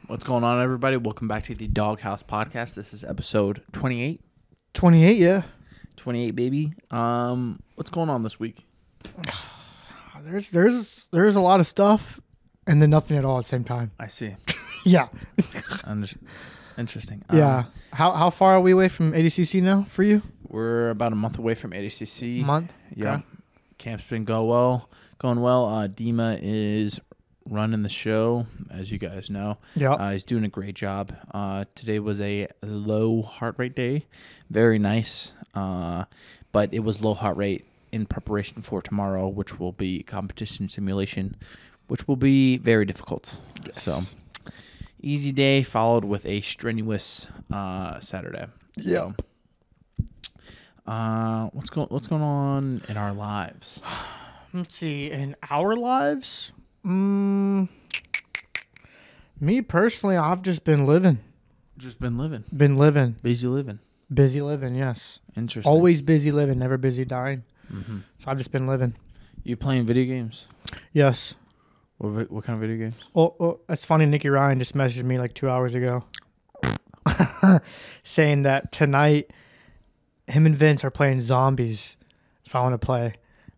What's going on, everybody? Welcome back to the Dawg House Podcast. This is episode 28. 28, yeah. 28, baby. What's going on this week? There's a lot of stuff and then nothing at all at the same time. I see. Yeah. Interesting. Yeah. How far are we away from ADCC now for you? We're about a month away from ADCC. Month? Yeah. Okay. Camp's been going well. Dima is running the show, as you guys know. Yeah. He's doing a great job. Today was a low heart rate day. Very nice. But it was low heart rate in preparation for tomorrow, which will be competition simulation, which will be very difficult. Yes. So easy day followed with a strenuous Saturday. Yeah. So, what's going on in our lives? Let's see. In our lives, me personally, I've just been living. Just been living. Been living. Busy living. Busy living, yes. Interesting. Always busy living, never busy dying. Mm-hmm. So I've just been living. You playing video games? Yes. What kind of video games? Oh, it's funny. Nikki Ryan just messaged me like 2 hours ago saying that tonight him and Vince are playing zombies if I want to play.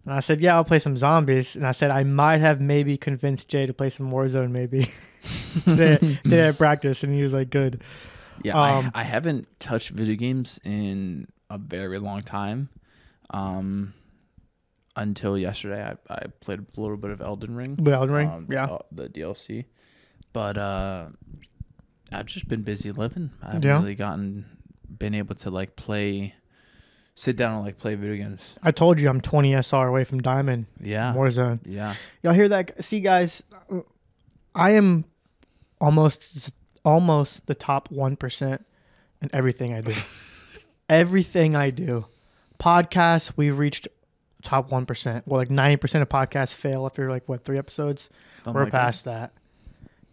And I said, yeah, I'll play some zombies. And I said, I might have maybe convinced Jay to play some Warzone maybe today at practice. And he was like, good. Yeah, I haven't touched video games in a very long time. Until yesterday, I played a little bit of Elden Ring. Yeah. The DLC. But I've just been busy living. I haven't really been able to sit down and play video games. I told you I'm 20 SR away from Diamond. Yeah. Warzone. Yeah. Y'all hear that? See, guys, I am almost the top 1% in everything I do. Everything I do. Podcasts, we've reached top 1%. Well, 90% of podcasts fail after 3 episodes. We're past that.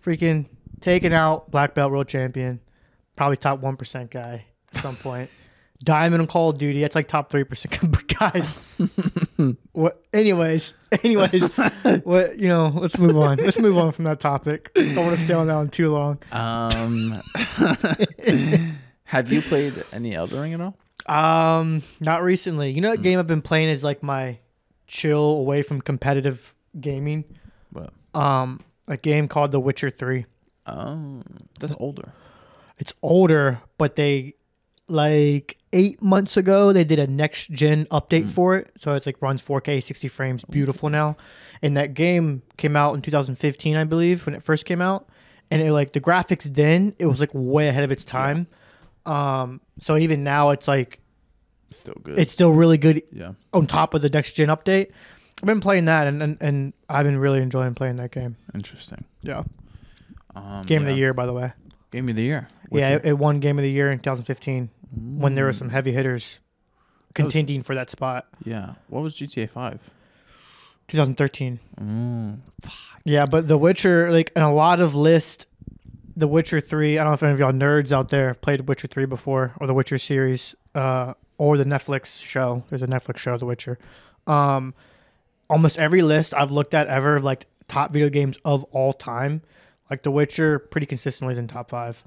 Freaking taking out black belt world champion, probably top 1% guy at some point. Diamond and Call of Duty, that's top 3% guys. What? Anyways, what? Let's move on. Let's move on from that topic. Don't want to stay on that one too long. Have you played any Elden Ring at all? Not recently. You know what game I've been playing is my chill away from competitive gaming. What? A game called The Witcher 3. Oh, that's older. It's older, but they 8 months ago they did a next gen update for it, so it's runs 4K 60 frames, beautiful now. And that game came out in 2015, I believe, when it first came out, and it the graphics then it was way ahead of its time. Yeah. So even now it's still good. It's still really good. Yeah. On top of the next gen update, I've been playing that and I've been really enjoying playing that game. Interesting. Yeah. Game of the year, by the way. Game of the year. Yeah, it won Game of the Year in 2015 when there were some heavy hitters contending for that spot. Yeah. What was GTA 5? 2013. Yeah, but The Witcher, in a lot of lists, The Witcher 3, I don't know if any of y'all nerds out there have played Witcher 3 before, or The Witcher series, or the Netflix show. There's a Netflix show, The Witcher. Almost every list I've looked at ever, top video games of all time, The Witcher pretty consistently is in top 5.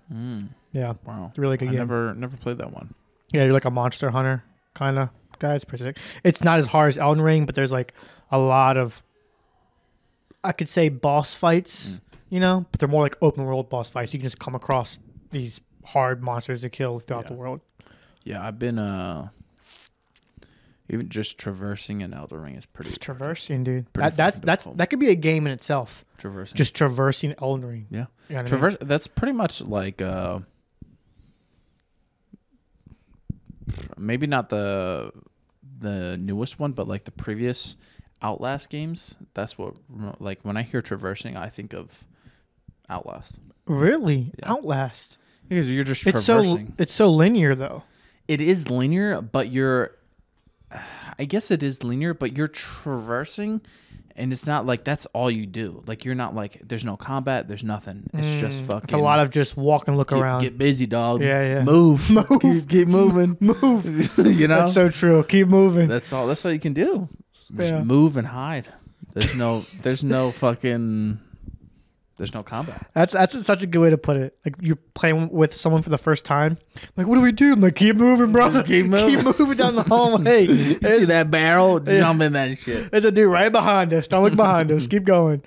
Yeah. Wow. It's a really good game. Never played that one. Yeah, you're a monster hunter kind of guy. It's pretty sick. It's not as hard as Elden Ring, but there's a lot of, I could say, boss fights, but they're more open world boss fights. You can just come across these hard monsters to kill throughout the world. Yeah, I've been even just traversing an Elden Ring is pretty. It's traversing, dude. Pretty That could be a game in itself. Traversing. Just traversing Elden Ring. Yeah. You know what I mean? That's pretty much maybe not the newest one, but the previous Outlast games. That's what when I hear traversing, I think of Outlast. Really? Yeah. Outlast. Because you're just traversing. It's so linear though. It is linear, but I guess it is linear, but you're traversing, and it's not that's all you do. You're not there's no combat, there's nothing. It's just fucking. It's a lot of just walk and look around. Get busy, dog. Yeah. Move. Keep moving. Move. That's so true. Keep moving. That's all you can do. Just move and hide. There's no fucking There's no combat. That's such a good way to put it. Like you're playing with someone for the first time. Like, what do we do? I'm like, keep moving, bro. Just keep moving. Keep moving down the hallway. You see that barrel? Jump in that shit. There's a dude right behind us. Don't look behind us. Keep going.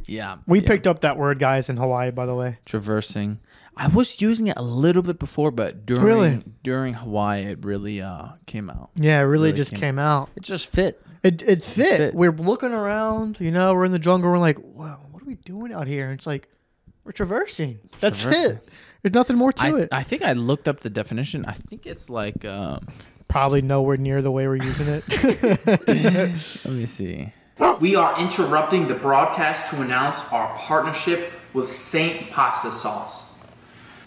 Yeah. We picked up that word, guys, in Hawaii, by the way. Traversing. I was using it a little bit before, but during Hawaii, it really came out. Yeah, it really just came out. It just fit. It fit. We're looking around, we're in the jungle. We're like, wow, what are we doing out here? And it's like, we're traversing. That's it. There's nothing more to it. I think I looked up the definition. I think it's like... probably nowhere near the way we're using it. Let me see. We are interrupting the broadcast to announce our partnership with Saint Pasta Sauce.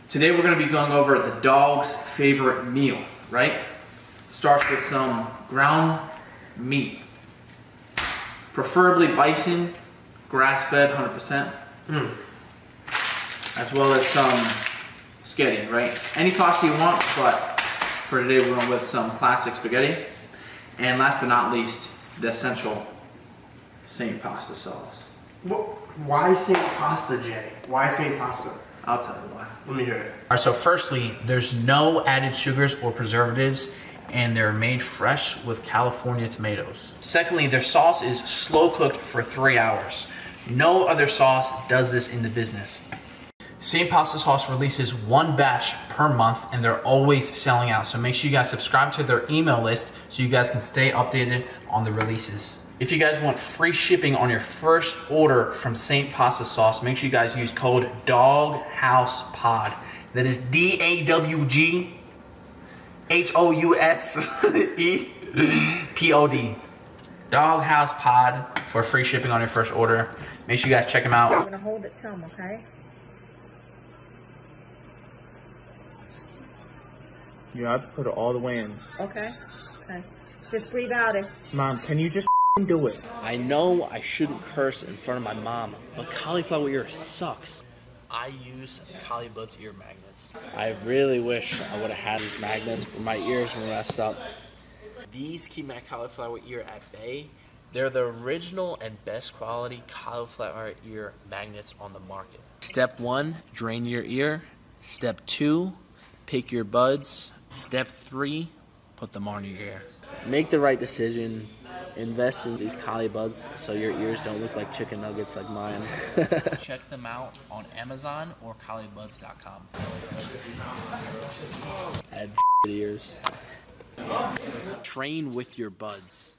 Today we're going to be going over the dog's favorite meal, right? Starts with some ground meat. Preferably bison, grass-fed, 100%. As well as some spaghetti, right? Any pasta you want, but for today we're going with some classic spaghetti. And last but not least, the essential Saint Pasta sauce. Why Saint Pasta, Jay? Why Saint Pasta? I'll tell you why. Let me hear it. All right, so firstly, there's no added sugars or preservatives, and they're made fresh with California tomatoes. Secondly, their sauce is slow cooked for 3 hours. No other sauce does this in the business. Saint Pasta Sauce releases 1 batch per month, and they're always selling out. So make sure you guys subscribe to their email list so you guys can stay updated on the releases. If you guys want free shipping on your first order from Saint Pasta Sauce, make sure you guys use code Dawg House Pod. That is DAWGHOUSEPOD. Dawg House Pod for free shipping on your first order. Make sure you guys check them out. I'm gonna hold it some, okay? You have to put it all the way in. Okay. Okay. Just breathe out it. Mom, can you just do it? I know I shouldn't curse in front of my mom, but cauliflower ear sucks. I use Caulibuds ear magnets. I really wish I would have had these magnets when my ears were messed up. These keep my cauliflower ear at bay. They're the original and best quality cauliflower ear magnets on the market. Step 1, drain your ear. Step 2, pick your buds. Step 3, put them on your ear. Make the right decision. Invest in these Caulibuds so your ears don't look like chicken nuggets like mine. Check them out on Amazon or Caulibuds.com. I had ears. Train with your buds.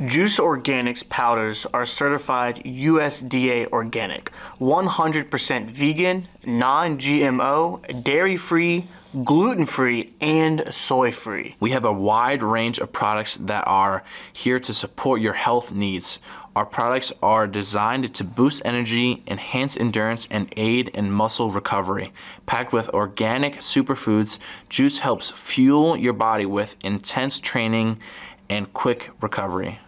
Juce Organics powders are certified USDA organic, 100% vegan, non-GMO, dairy-free, gluten-free, and soy-free. We have a wide range of products that are here to support your health needs. Our products are designed to boost energy, enhance endurance, and aid in muscle recovery. Packed with organic superfoods, Juice helps fuel your body with intense training and quick recovery.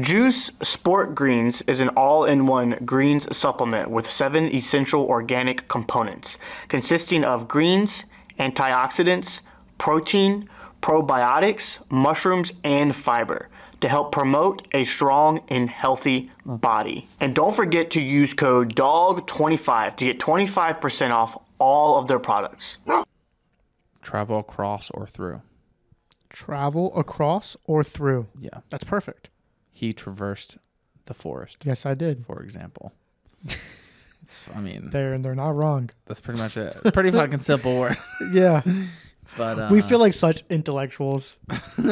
Juice Sport Greens is an all-in-one greens supplement with 7 essential organic components, consisting of greens, antioxidants, protein, probiotics, mushrooms, and fiber to help promote a strong and healthy body. And don't forget to use code DAWG25 to get 25% off all of their products. Travel across or through. Travel across or through. Yeah. That's perfect. He traversed the forest. Yes, I did. For example. They're not wrong. That's pretty much it. Pretty fucking simple word. Yeah. But we feel like such intellectuals.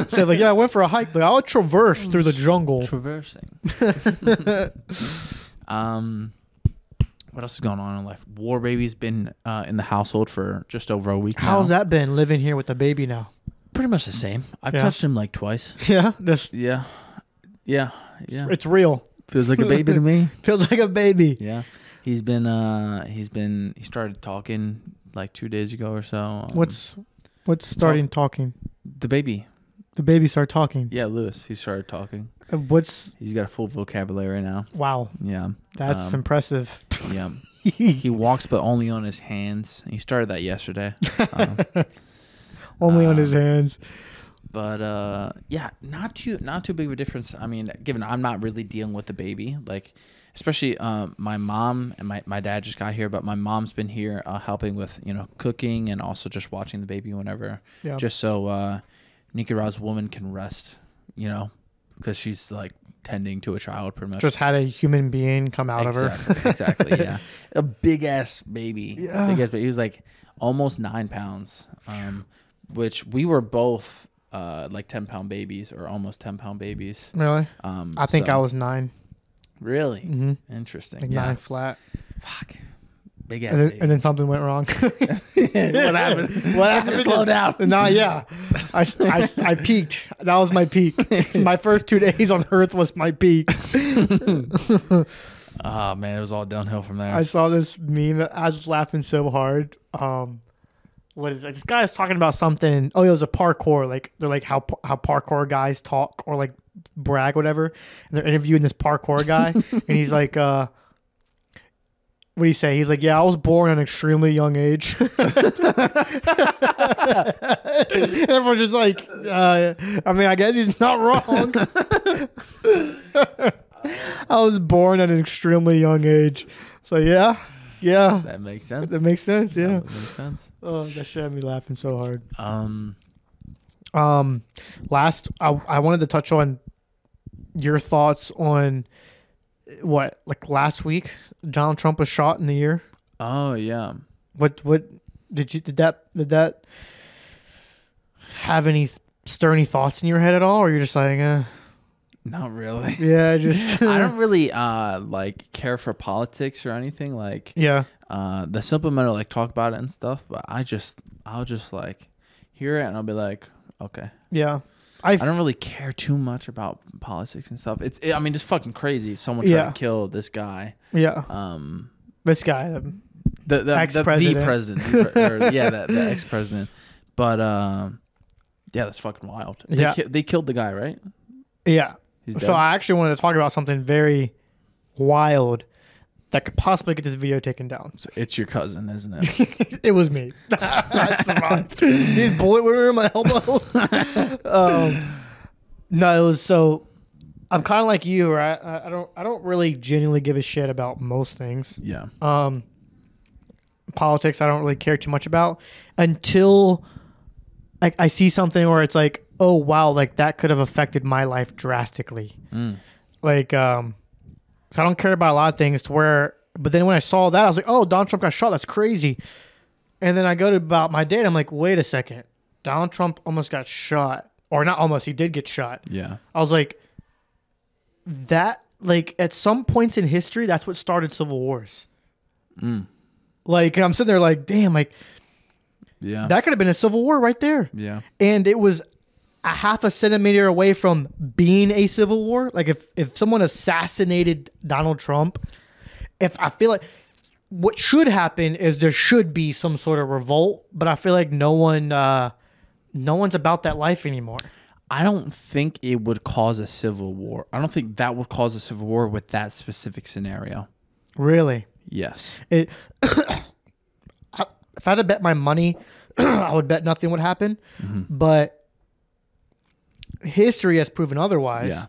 Say like, yeah, I went for a hike, but I'll traverse through the jungle. Traversing. What else is going on in life? War Baby's been in the household for just over a week now. How's that been living here with the baby now? Pretty much the same. I've touched him like twice. Yeah, Yeah. It's real. Feels like a baby to me. Feels like a baby. Yeah. He started talking like 2 days ago or so. What's starting talking? The baby. The baby started talking. Yeah, Lewis. He started talking. He's got a full vocabulary now. Wow. Yeah. That's impressive. Yeah. He walks, but only on his hands. He started that yesterday. Only on his hands. But yeah, not too big of a difference. I mean, given I'm not really dealing with the baby, like especially my mom and my dad just got here, but my mom's been here helping with cooking and also just watching the baby whenever, just so Nicarag's woman can rest, because she's like tending to a child pretty much. Just had a human being come out of her. Exactly. Yeah, a big ass baby. Yeah. Big ass baby. He was like almost 9 pounds, which we were both. Like 10-pound babies or almost 10-pound babies. Really? I think I was 9. Really? Mm-hmm. Interesting. Like 9 flat. Fuck. Big ass. And then something went wrong. What happened? What happened? Slow down. No, yeah. I peaked. That was my peak. My first 2 days on Earth was my peak. Oh man, it was all downhill from there. I saw this meme. I was laughing so hard. What is it? This guy's talking about something. Oh, it was a parkour. Like they're like how parkour guys talk or like brag, whatever. And they're interviewing this parkour guy, and he's like, "What do you say?" He's like, "Yeah, I was born at an extremely young age." And everyone's just like, I mean, I guess he's not wrong. I was born at an extremely young age. So yeah. Yeah, that makes sense. That makes sense. Yeah, that makes sense. Oh, that shit had me laughing so hard. Last, I wanted to touch on your thoughts on what, like last week, Donald Trump was shot in the ear. Oh yeah. What did that have any stir any thoughts in your head at all, or you're just like, Not really. Yeah, just I don't really like care for politics or anything. Like the supplemental like talk about it and stuff, but I'll just like hear it and I'll be like, okay. Yeah. I don't really care too much about politics and stuff. I mean, it's fucking crazy. Someone tried to kill this guy. Yeah. This guy, the ex-president. The president. The ex-president. But yeah, that's fucking wild. They killed the guy, right? Yeah. So I actually wanted to talk about something very wild that could possibly get this video taken down. So it's your cousin, isn't it? It was me. I survived. These bullet wounds in my elbow. No, it was so. I'm kind of like you, right? I don't really genuinely give a shit about most things. Yeah. Politics, I don't really care too much about until I see something where it's like, oh wow, like that could have affected my life drastically. Like, so I don't care about a lot of things but then when I saw that, I was like, oh, Donald Trump got shot. That's crazy. And then I go to about my day and I'm like, wait a second. Donald Trump almost got shot, or not almost, he did get shot. Yeah. I was like, that, like at some points in history, that's what started civil wars. Like, I'm sitting there like, damn, like, yeah, that could have been a civil war right there. Yeah. And it was a half a centimeter away from being a civil war. Like if someone assassinated Donald Trump, I feel like what should happen is there should be some sort of revolt, but I feel like no one's about that life anymore. I don't think it would cause a civil war. I don't think that would cause a civil war with that specific scenario. Really? Yes. If I had to bet my money, I would bet nothing would happen. But history has proven otherwise. Yeah.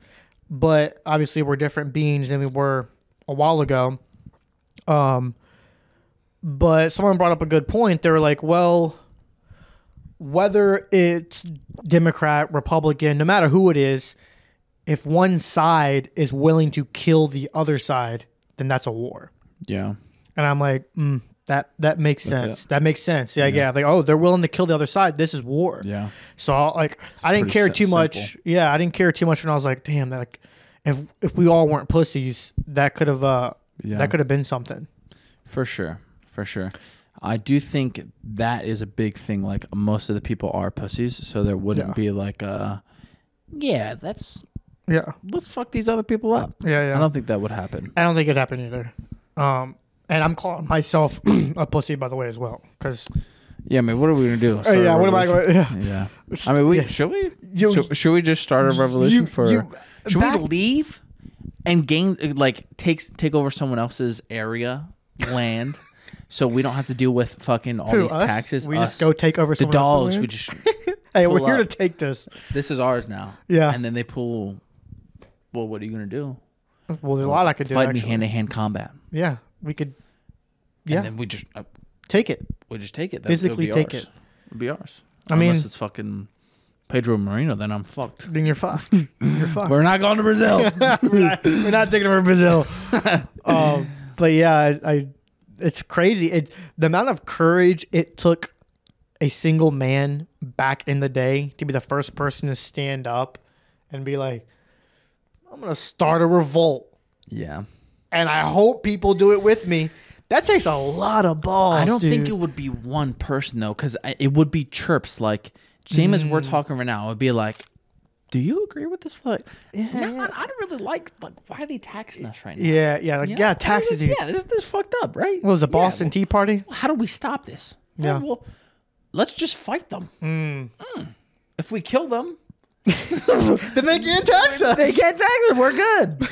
But obviously, we're different beings than we were a while ago. But someone brought up a good point. They were like, well, whether it's Democrat, Republican, no matter who it is, if one side is willing to kill the other side, then that's a war. Yeah. And I'm like, that makes sense. That makes sense. Yeah. Like, oh, they're willing to kill the other side. This is war. Yeah. So I didn't care too much. Yeah, I didn't care too much when I was like, damn, that like, if we all weren't pussies, that could have been something. For sure. I do think that is a big thing. Like most of the people are pussies, so there wouldn't be like let's fuck these other people up. Yeah. I don't think that would happen. I don't think it'd happen either. And I'm calling myself a pussy, by the way, as well. Cause yeah, I mean, what are we gonna do? What am I going? Yeah. I mean, should we? Should we just start a revolution should we leave and take over someone else's area, land, so we don't have to deal with fucking all these taxes? We just go take over the someone else's dogs. land? We just Hey, pull we're here up. to take this. This is ours now. Yeah. And then they pull. Well, what are you gonna do? Well, there's a lot I could do. Fight me actually. hand to hand combat. Yeah, we could. Yeah, And then we just take it. take it. Physically it'll be take ours. it. It'll be ours. I mean- Unless it's fucking Pedro Marino, then I'm fucked. Then you're fucked. You're fucked. We're not going to Brazil. We're not taking over Brazil. But yeah, it's crazy. The amount of courage it took a single man back in the day to be the first person to stand up and be like, I'm going to start a revolt. Yeah. And I hope people do it with me. That takes a lot of balls. I don't think dude. it would be one person though, because it would be chirps like same as we're talking right now. It would be like, "Do you agree with this?" Like, no, I don't really like. Like, why are they taxing us right now? Yeah, like, You yeah, know? taxes. Dude. Yeah, this is fucked up, right? What was the Yeah, Boston Tea Party? How do we stop this? Yeah. Well, let's just fight them. If we kill them, Then they can't tax us. they can't tax us. We're good.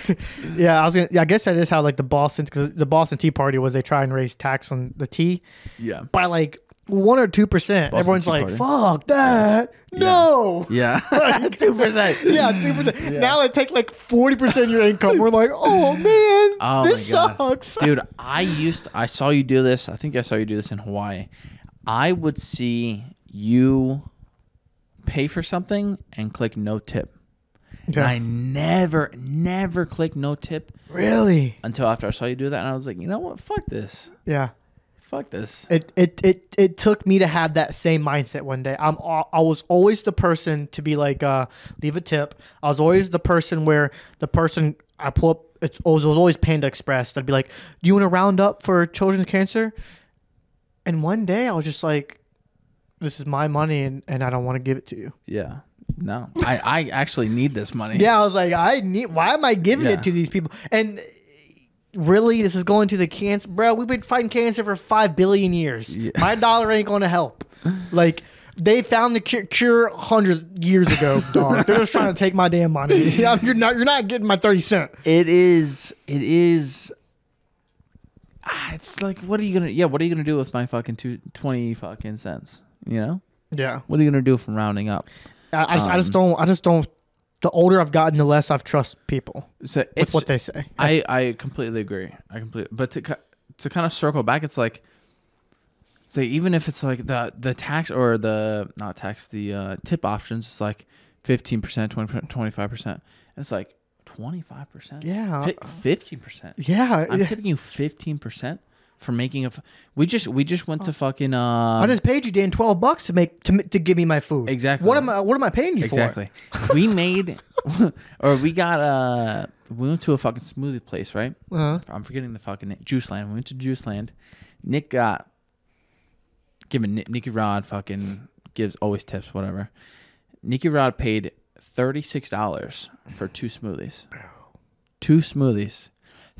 Yeah, I guess that is how like the Boston Tea Party was. They try and raise tax on the tea Yeah. by like 1 or 2%. Everyone's Tea like, Party. "Fuck that! No." Yeah. 2%. Yeah, 2%. Now they take like 40% of your income. We're like, "Oh man, Oh this my God. sucks." Dude, I saw you do this. I think I saw you do this in Hawaii. I would see you pay for something and click no tip. Okay. And I never click no tip Really? until after I saw you do that. And I was like, you know what? Fuck this. Yeah. Fuck this. It took me to have that same mindset one day. I was always the person to be like, leave a tip. I was always the person where the person I pull up, it was always Panda Express. I'd be like, do you want to round up for children's cancer? And one day I was just like, this is my money and I don't want to give it to you. Yeah. No. I actually need this money. Yeah, I was like, why am I giving Yeah. it to these people? And really, this is going to the cancer, bro. We've been fighting cancer for 5 billion years. Yeah. My dollar ain't going to help. Like, they found the cure 100 years ago, dog. They're just trying to take my damn money. You're not getting my 30 cents. It is. It's like, what are you gonna do with my fucking 20 fucking cents? You know? Yeah. What are you gonna do from rounding up? I just don't. The older I've gotten, the less I've trust people So with it's what they say. I completely agree. But to kind of circle back, it's like, say even if it's like the tax or the not tax the tip options, it's like 15%, 20%, 25%. It's like 25%. Yeah. 15%. Yeah. I'm tipping you 15% for making a. We just went to fucking. I just paid you, Dan, $12 to give me my food. Exactly. What am I paying you Exactly. We made, or we got we went to a fucking smoothie place, right? for? Uh-huh. I'm forgetting the fucking name. Juice Land. We went to Juice Land. Nick got Nicky Rod fucking gives always tips, whatever. Nicky Rod paid $36 for 2 smoothies. 2 smoothies.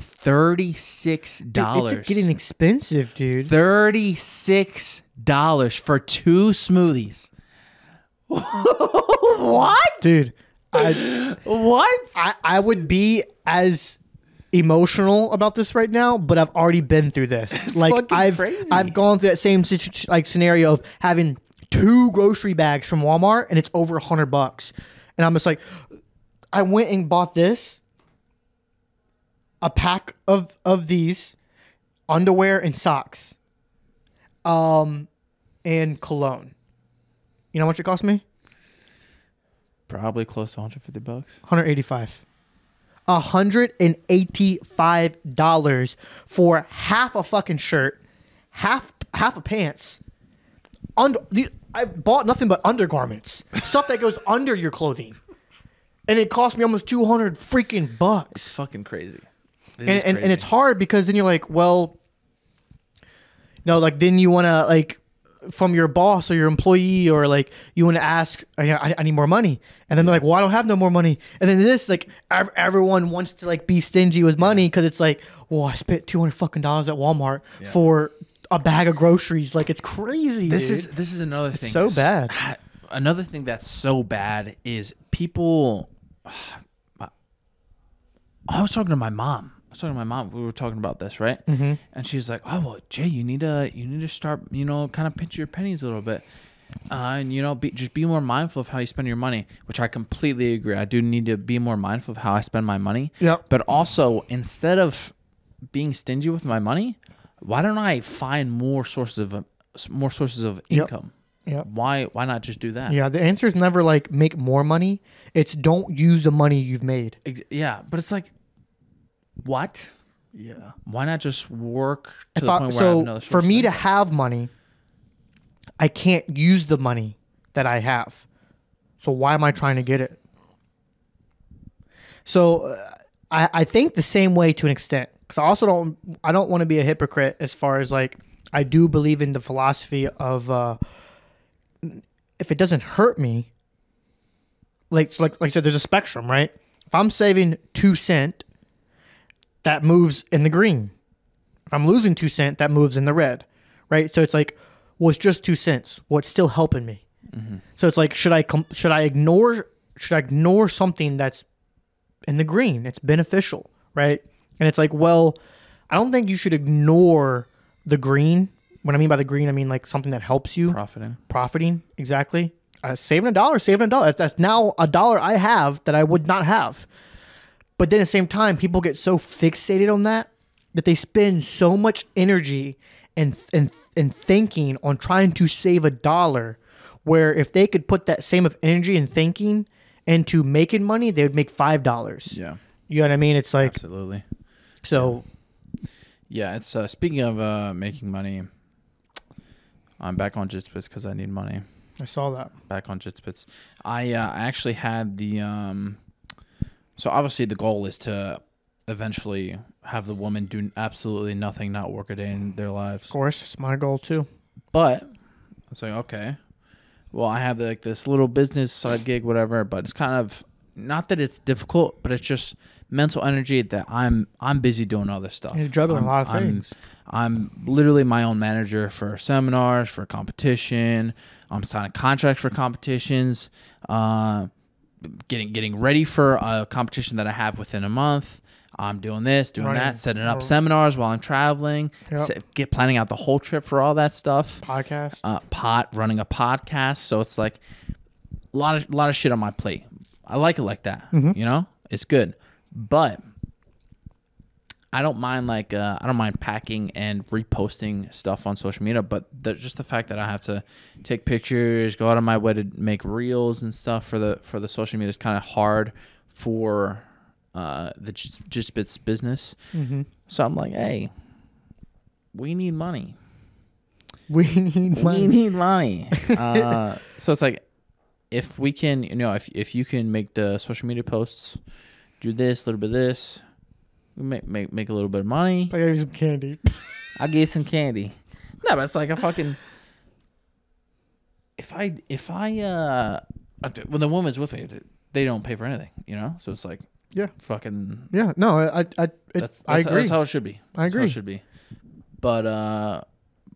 $36. It's getting expensive, dude. $36 for 2 smoothies. What? Dude, What? I would be as emotional about this right now, but I've already been through this. Like fucking crazy. I've gone through that same scenario of having 2 grocery bags from Walmart and it's over $100, and I'm just like, I went and bought this, a pack of these, underwear and socks, and cologne. You know how much it cost me? Probably close to $150. $185. $185 for half a fucking shirt, half a pants. I bought nothing but undergarments, stuff that goes under your clothing, and it cost me almost $200 freaking bucks. It's fucking crazy. And it's hard because then you're like, well, no, like then you want to like from your boss or your employee or like you want to ask, I need more money, and then they're like, well, I don't have no more money, and then this like everyone wants to like be stingy with money because it's like, well, I spent $200 fucking at Walmart for a bag of groceries. Like, it's crazy. This dude. is another thing. so bad. Another thing that's so bad is people. I was talking to my mom. We were talking about this, right? Mm-hmm. And she's like, "Oh, well, Jay, you need to start, kind of pinch your pennies a little bit." And just be more mindful of how you spend your money, which I completely agree. I do need to be more mindful of how I spend my money. Yep. But also, instead of being stingy with my money, why don't I find more sources of income? Yep. Why not just do that? Yeah, the answer is never like make more money. It's don't use the money you've made. Yeah, but it's like, what? Yeah. Why not just work to the point where I have another source for of me to income? have money, I can't use the money that I have. So why am I trying to get it? So I think the same way to an extent, because I don't want to be a hypocrite as far as like I do believe in the philosophy of if it doesn't hurt me, like I said, there's a spectrum, right? If I'm saving 2 cents, that moves in the green. If I'm losing 2 cents, that moves in the red, right? So it's like, well, it's just 2 cents. Well, it's still helping me. Mm-hmm. So it's like, should I ignore something that's in the green? It's beneficial, right? And it's like, well, I don't think you should ignore the green. What I mean by the green, I mean like something that helps you. Profiting, exactly. Saving $1. That's now $1 I have that I would not have. But then at the same time, people get so fixated on that they spend so much energy and thinking on trying to save $1, where if they could put that same of energy and thinking into making money, they would make $5. Yeah. You know what I mean? It's like, absolutely. So yeah, it's speaking of making money, I'm back on JitzBitz because I need money. I saw that. Back on JitzBitz. I actually had the so obviously the goal is to eventually have the woman do absolutely nothing, not work a day in their lives. Of course, it's my goal too. But it's like, okay, well, I have like this little business side gig, whatever, but it's kind of not that it's difficult, but it's just mental energy that I'm busy doing other stuff. You're juggling a lot of things. I'm literally my own manager for seminars, for competition. I'm signing contracts for competitions, getting ready for a competition that I have within a month. I'm doing this, doing that, setting up seminars while I'm traveling, planning out the whole trip for all that stuff. Running a podcast. So it's like a lot of shit on my plate. I like it like that. Mm-hmm. It's good, but I don't mind packing and reposting stuff on social media. But just the fact that I have to take pictures, go out of my way to make reels and stuff for the social media is kind of hard for the JitzBitz business. Mm-hmm. So I'm like, hey, we need money. We need money. So it's like, if we can, if you can make the social media posts, do this, a little bit of this, we make a little bit of money. I got you some candy. I'll get some candy. No, but it's like a fucking. If I when the woman's with me, they don't pay for anything, So it's like, yeah, fucking. Yeah, no, I agree. That's how it should be. I agree. That's how it should be. But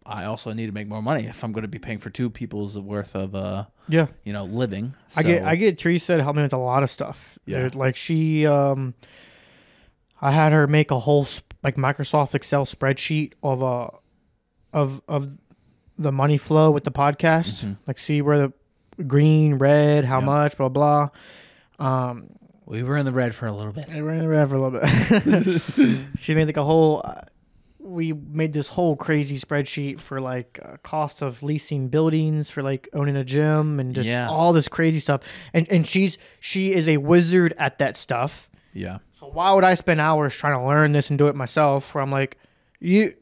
I also need to make more money if I'm going to be paying for 2 people's worth of living. So. I get Teresa to help me with a lot of stuff. Yeah. Like she I had her make a whole like Microsoft Excel spreadsheet of the money flow with the podcast. Mm-hmm. Like see where the green, red, how much, blah blah. We were in the red for a little bit. We were in the red for a little bit. She made like a whole we made this whole crazy spreadsheet for like cost of leasing buildings for like owning a gym and just all this crazy stuff. And she is a wizard at that stuff. Yeah. So why would I spend hours trying to learn this and do it myself? Where I'm like, you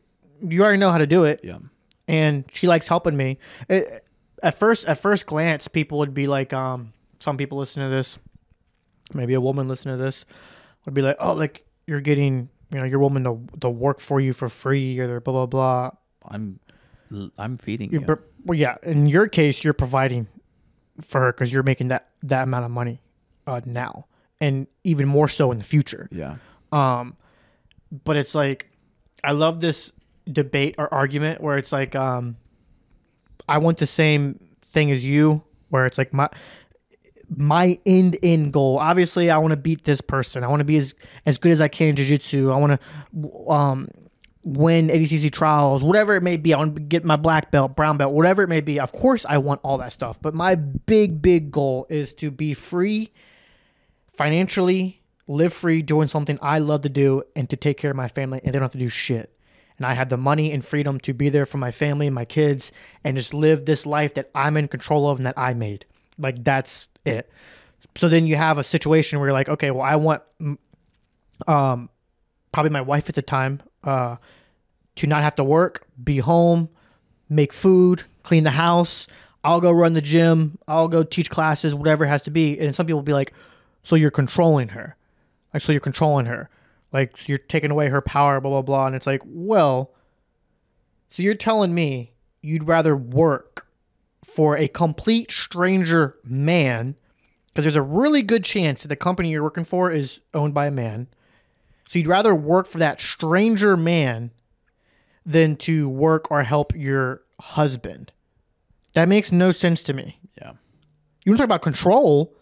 already know how to do it. Yeah. And she likes helping me. At first glance, people would be like, some people listen to this, maybe a woman listening to this would be like, oh, like you're getting your woman to work for you for free or blah, blah, blah. I'm feeding you. Well, yeah. In your case, you're providing for her because you're making that amount of money now and even more so in the future. Yeah. But it's like, I love this debate or argument where it's like, I want the same thing as you, where it's like my end goal. Obviously, I want to beat this person. I want to be as good as I can in jiu-jitsu. I want to win ADCC trials, whatever it may be. I want to get my black belt, brown belt, whatever it may be. Of course, I want all that stuff. But my big goal is to be free financially, live free, doing something I love to do, and to take care of my family, and they don't have to do shit. And I have the money and freedom to be there for my family and my kids and just live this life that I'm in control of and that I made. Like, that's it. So then you have a situation where you're like, okay, well, I want probably my wife at the time to not have to work, be home, make food, clean the house. I'll go run the gym. I'll go teach classes, whatever it has to be. And some people will be like, so you're controlling her. Like, so you're controlling her. Like, so you're taking away her power, blah, blah, blah. And it's like, well, so you're telling me you'd rather work for a complete stranger man, because there's a really good chance that the company you're working for is owned by a man. So you'd rather work for that stranger man than to work or help your husband. That makes no sense to me. Yeah. You want to talk about control?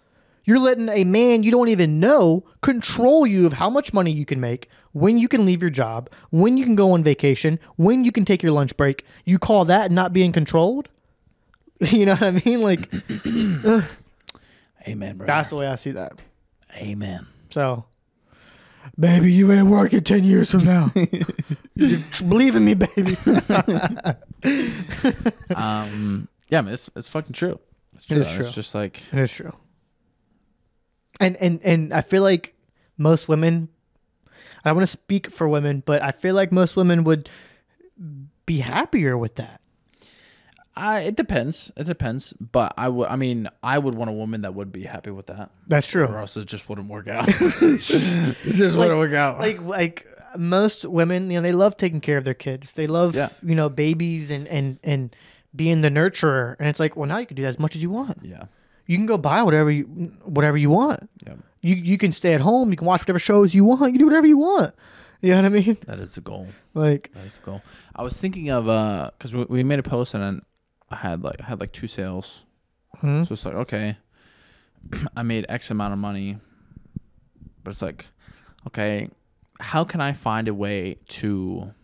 You're letting a man you don't even know control you of how much money you can make, when you can leave your job, when you can go on vacation, when you can take your lunch break. You call that not being controlled? You know what I mean? Like, Amen, bro. that's the way I see that. Amen. So, baby, you ain't working 10 years from now. Believe in me, baby. Yeah, man, it's fucking true. It's true. It is true. It's just like, It is true. And I feel like most women, I don't want to speak for women, but I feel like most women would be happier with that. it depends. It depends. But I would want a woman that would be happy with that. That's true. Or else it just wouldn't work out. It just wouldn't work out. Like most women, they love taking care of their kids. They love, babies and being the nurturer. And it's like, well, now you can do that as much as you want. Yeah. You can go buy whatever you want. Yeah. You can stay at home. You can watch whatever shows you want. You can do whatever you want. You know what I mean? That is the goal. Like, that is the goal. I was thinking of because we made a post and then I had 2 sales. So it's like, okay, I made X amount of money, but it's like, okay, how can I find a way to,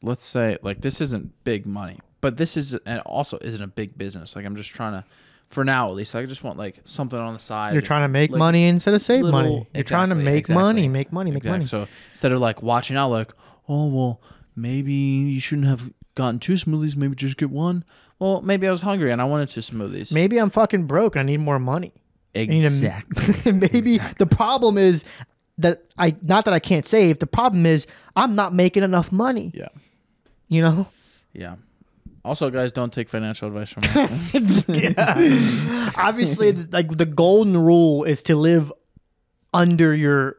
let's say, like, this isn't big money, but this is, and also isn't a big business. Like, I'm just trying to, for now at least, I just want like something on the side. you're trying to make money instead of save money. You're trying to make money. So instead of like watching out like, oh, well, maybe you shouldn't have gotten 2 smoothies, maybe just get 1. Well, maybe I was hungry and I wanted 2 smoothies. Maybe I'm fucking broke and I need more money. Exactly. Maybe the problem is that not that I can't save. The problem is I'm not making enough money. Yeah. You know? Yeah. Also, guys, don't take financial advice from us. Yeah. Obviously, like the golden rule is to live under your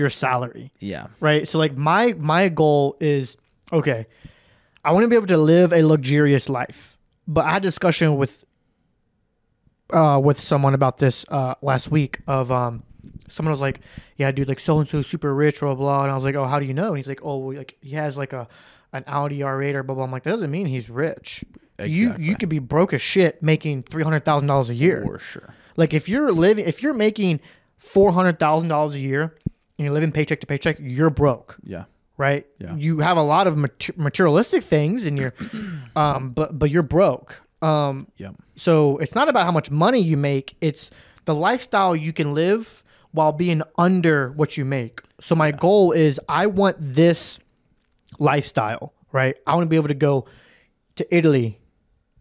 salary. Yeah. Right? So like my goal is, okay, I want to be able to live a luxurious life. But I had a discussion with someone about this last week of someone was like, yeah, dude, like so and so super rich, blah, blah, blah. And I was like, oh, how do you know? And he's like, oh, well, like he has like an Audi R8 or blah, blah. I'm like, that doesn't mean he's rich. Exactly. You could be broke as shit making $300,000 a year. For sure. Like if you're making $400,000 a year and you're living paycheck to paycheck, you're broke. Yeah. Right? Yeah. You have a lot of materialistic things in your but you're broke. Yeah. So it's not about how much money you make, it's the lifestyle you can live while being under what you make. So my goal is I want this lifestyle, right? I want to be able to go to Italy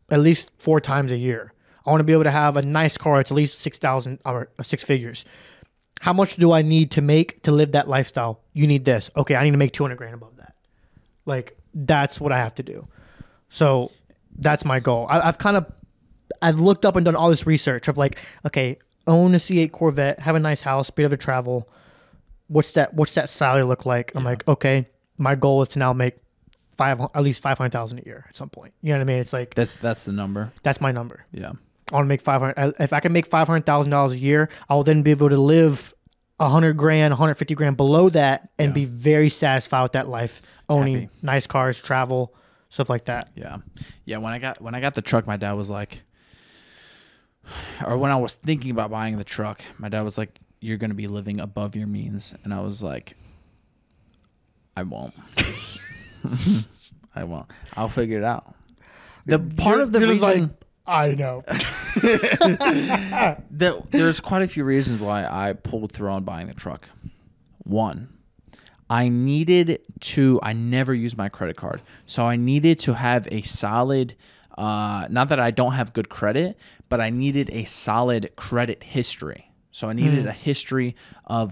at least 4 times a year. I want to be able to have a nice car that's at least 6,000 or 6 figures. How much do I need to make to live that lifestyle? You need this. Okay, I need to make 200 grand above that. Like that's what I have to do. So that's my goal. I've looked up and done all this research of like, okay, own a C8 Corvette, have a nice house, be able to travel. What's that salary look like? I'm like, okay, my goal is to now make at least 500,000 a year at some point. You know what I mean? It's like That's the number. that's my number. Yeah. I want to make 500. If I can make $500,000 a year, I will then be able to live 100 grand, 150 grand below that, and be very satisfied with that life, owning Happy. nice cars, travel, stuff like that. Yeah. Yeah. When I got the truck, my dad was like, or when I was thinking about buying the truck, my dad was like, you're going to be living above your means. And I was like, I won't. I won't. I'll figure it out. The part of the You're just reason I know. there's quite a few reasons why I pulled through on buying the truck. One, I never used my credit card. So I needed to have a solid, not that I don't have good credit, but I needed a solid credit history. So I needed a history of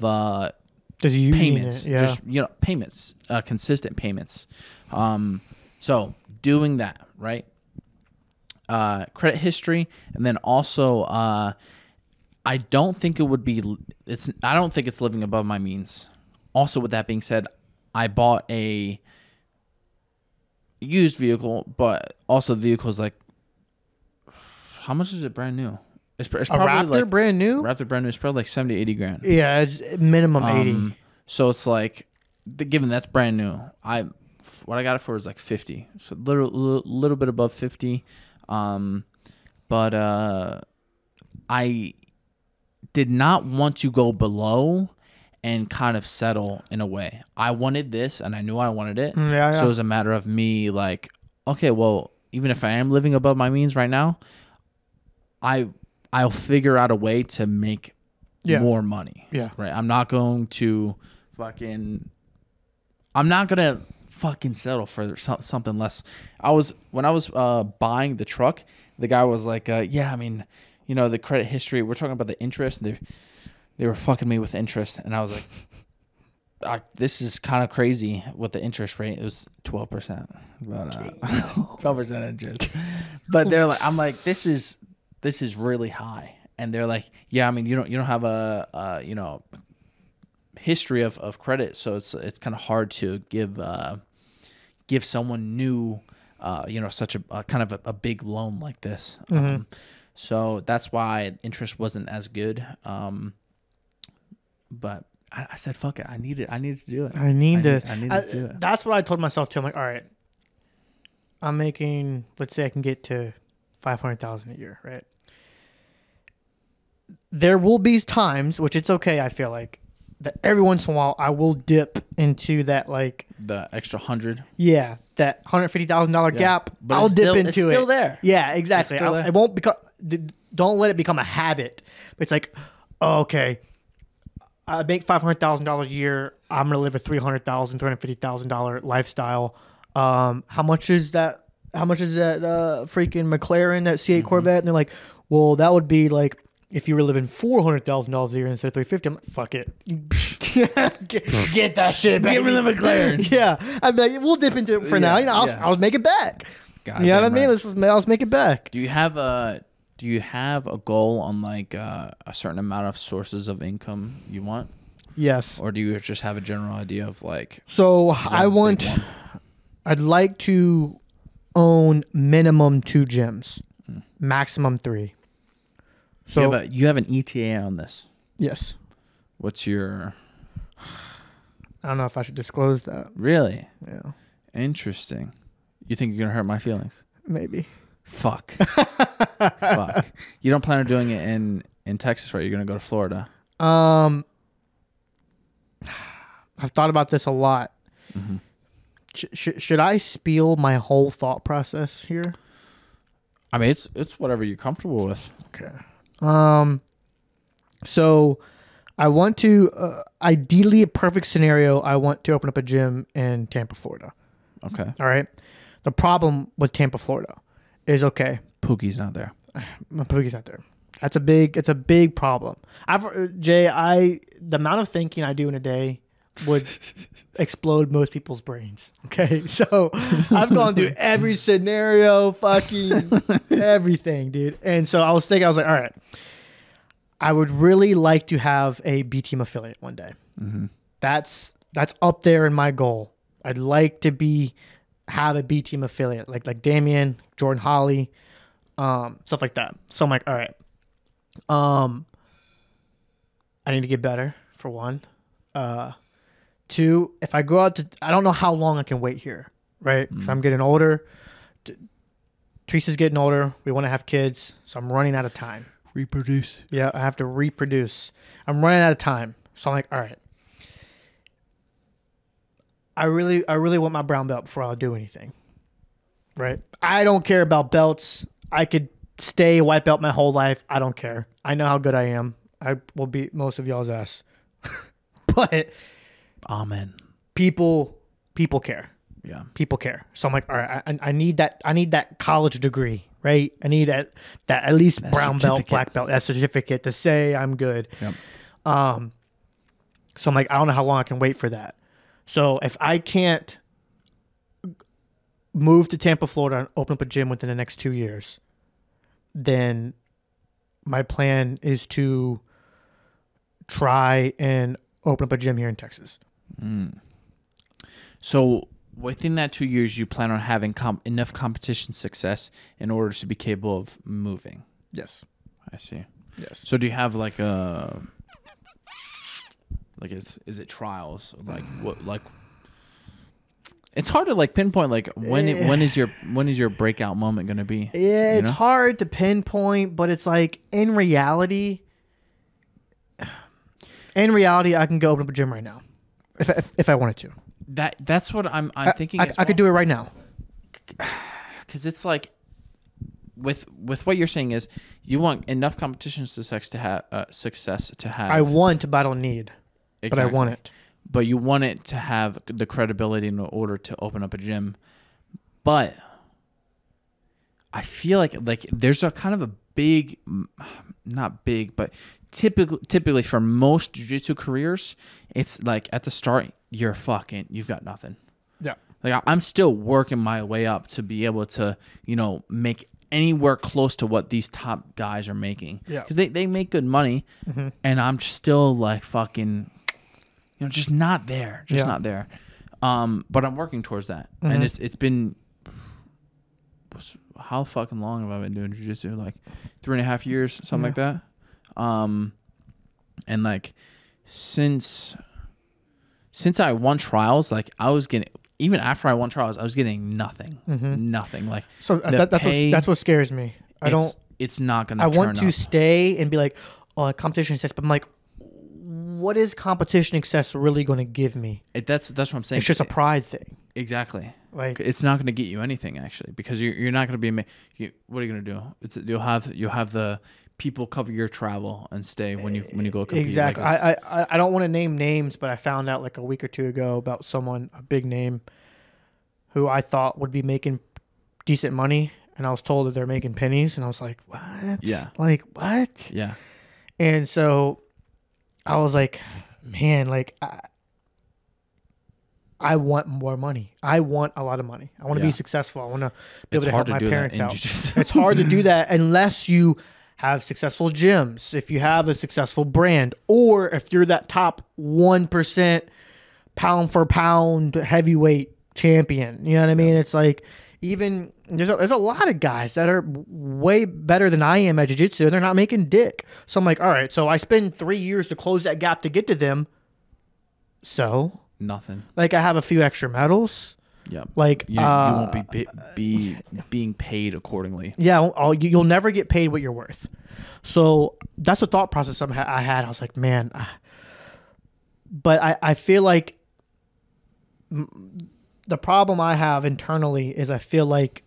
payments, it, yeah. just payments, consistent payments. So doing that, right? Credit history, and then also I don't think it's living above my means. Also, with that being said, I bought a used vehicle, but also the vehicle is like, how much is it brand new? It's probably Raptor like brand new. Raptor brand new. It's probably like 70, 80 grand. Yeah, it's minimum 80. So it's like, given that's brand new, what I got it for is like 50, so little bit above 50. But I did not want to go below and kind of settle in a way. I wanted this, and I knew I wanted it. Yeah. So it was a matter of me like, okay, well, even if I am living above my means right now, I'll figure out a way to make more money. Yeah. Right. I'm not going to fucking settle for something less. When I was buying the truck, the guy was like, yeah, I mean, the credit history, we're talking about the interest. They were fucking me with interest. And I was like, this is kind of crazy with the interest rate. It was 12%, but 12% interest. But they're like, I'm like, this is really high. And they're like, yeah, I mean, you don't have a history of credit, so it's kind of hard to give someone new such a kind of a big loan like this. So that's why interest wasn't as good. But I said, fuck it, I need to do it. I need to do it. That's what I told myself too. I'm like, all right, I'm making, let's say I can get to 500,000 a year, right? There will be times, which it's okay, I feel like, that every once in a while I will dip into that, like the extra 100. Yeah, that $150,000 gap. But I'll dip into it. It's still there. Yeah, exactly. It's still there. It won't become. Don't let it become a habit. But it's like, oh, okay, I make $500,000 a year. I'm gonna live a $300,000, $350,000 lifestyle. How much is that? How much is that freaking McLaren, that C8 Corvette? And they're like, well, that would be like, if you were living $400,000 a year instead of $350,000, I'm like, fuck it. get that shit back. Give me the McLaren. Yeah. I'm like, we'll dip into it for now. I'll make it back. God, you know what I mean? right. Let's make it back. Do you have a goal on like a certain amount of sources of income you want? Yes. Or do you just have a general idea of like? So I'd like to own minimum 2 gyms, maximum 3. So you have an ETA on this. yes. What's your? I don't know if I should disclose that. Really? Yeah. Interesting. You think you're gonna hurt my feelings? Maybe. Fuck. Fuck. You don't plan on doing it in Texas, right? You're gonna go to Florida. I've thought about this a lot. Should I spiel my whole thought process here? I mean, it's whatever you're comfortable with. Okay. So I want to, ideally, a perfect scenario, I want to open up a gym in Tampa, Florida. Okay. All right. The problem with Tampa, Florida is, okay, Pookie's not there. Pookie's not there. It's a big problem. The amount of thinking I do in a day would explode most people's brains. Okay. So I've gone through every scenario, fucking everything, dude. And so I was thinking, I was like, all right, I would really like to have a B-Team affiliate one day. That's up there in my goal. I'd like to have a B-Team affiliate, like Damien, Jordan Holly, stuff like that. So I'm like, all right, I need to get better, for one. 2, if I go out I don't know how long I can wait here, right? So I'm getting older. Teresa's getting older. We want to have kids, so I'm running out of time. Reproduce. Yeah, I have to reproduce. I'm running out of time. So I'm like, all right. I really want my brown belt before I'll do anything. Right? I don't care about belts. I could stay white belt my whole life. I don't care. I know how good I am. I will beat most of y'all's ass. But Amen. people care. Yeah. People care. So I'm like, all right, I need that college degree, right? I need that at least That brown belt, certificate. black belt, that certificate to say I'm good. Yep. So I'm like, I don't know how long I can wait for that. So if I can't move to Tampa, Florida and open up a gym within the next 2 years, then my plan is to try and open up a gym here in Texas. So within that 2 years, you plan on having enough competition success in order to be capable of moving. Yes. I see. Yes. So do you have like a is it trials like what like? It's hard to like pinpoint like when is your breakout moment going to be? Yeah, you it's know? hard to pinpoint, but it's like in reality, I can go open up a gym right now if I wanted to. That's what I'm thinking. I could do it right now. Because it's like with what you're saying is you want enough competition success to have I want, but I don't need. But I want it. But you want it to have the credibility in order to open up a gym. But I feel like there's a kind of a big, not big, but typically for most jiu-jitsu careers, it's like at the start you've got nothing. Yeah. Like I'm still working my way up to be able to, make anywhere close to what these top guys are making. Yeah. Because they make good money, and I'm still like fucking, just not there. Just not there. But I'm working towards that, and it's been. How fucking long have I been doing jiu-jitsu? Like 3.5 years, something like that. And like since I won trials, like I was getting, even after I won trials, I was getting nothing. Nothing. Like So that's what scares me. It's not gonna. I want turn to up. stay and be like, oh, competition success, but I'm like, what is competition success really going to give me? That's what I'm saying. It's just a pride thing. Exactly. Like It's not going to get you anything actually, because you're not going to be. What are you going to do? You'll have the people cover your travel and stay when you go compete. exactly. Like I don't want to name names, but I found out like a week or two ago about someone, a big name, who I thought would be making decent money, and I was told that they're making pennies, and I was like, what? Yeah. Like what? Yeah. And so I was like, man, like I want more money. I want a lot of money. I want to be successful. I want to be able to help my parents out. It's hard to do that unless you have successful gyms, if you have a successful brand, or if you're that top 1% pound for pound heavyweight champion. You know what I mean? It's like, even there's a lot of guys that are way better than I am at jiu-jitsu, and they're not making dick. So I'm like, all right, so I spend 3 years to close that gap to get to them. So Nothing. like I have a few extra medals. Yeah. Like you won't be being paid accordingly. Yeah, you'll never get paid what you're worth. So that's the thought process I had. I was like, man, but I feel like the problem I have internally is I feel like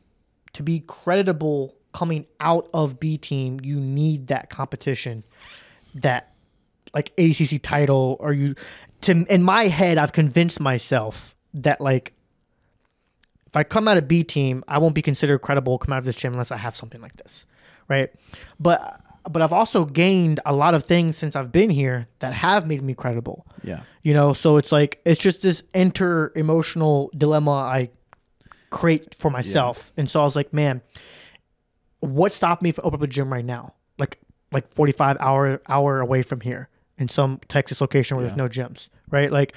to be creditable coming out of B-Team, you need that competition, that like ADCC title, or in my head, I've convinced myself that like, if I come out of B-Team, I won't be considered credible come out of this gym unless I have something like this, right? But I've also gained a lot of things since I've been here that have made me credible. Yeah. So it's like, it's just this emotional dilemma I create for myself. And so I was like, man, what stopped me from opening up a gym right now? Like 45 hour away from here in some Texas location where there's no gyms, right? Like,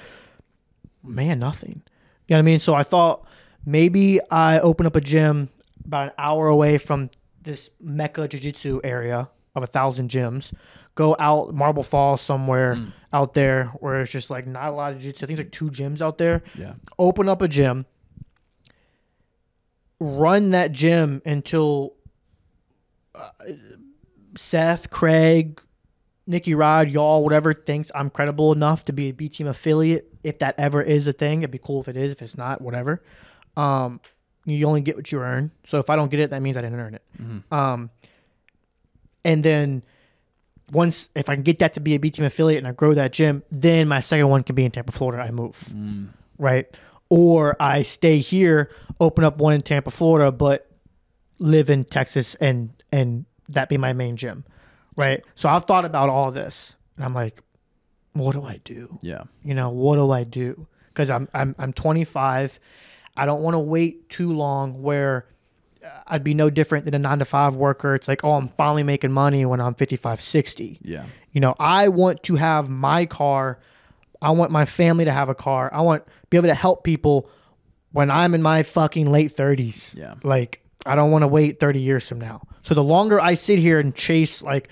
man, nothing. You know what I mean? So I thought, maybe I open up a gym about an hour away from this Mecca Jiu-Jitsu area of 1,000 gyms. Go out Marble Falls somewhere out there where it's just like not a lot of Jiu-Jitsu. I think it's like 2 gyms out there. Yeah. Open up a gym. Run that gym until Seth, Craig, Nicky Rod, y'all, whatever thinks I'm credible enough to be a B-Team affiliate if that ever is a thing. It'd be cool if it is. If it's not, whatever. You only get what you earn. So if I don't get it, that means I didn't earn it. And then if I can get that to be a B-Team affiliate and I grow that gym, then my second one can be in Tampa, Florida. I move, right? Or I stay here, open up one in Tampa, Florida, but live in Texas and that be my main gym, right? So I've thought about all this, and I'm like, what do I do? Yeah. What do I do? Because I'm 25. I don't want to wait too long where I'd be no different than a 9-to-5 worker. It's like, oh, I'm finally making money when I'm 55, 60. Yeah. I want to have my car. I want my family to have a car. I want to be able to help people when I'm in my fucking late 30s. Yeah. Like, I don't want to wait 30 years from now. So the longer I sit here and chase, like,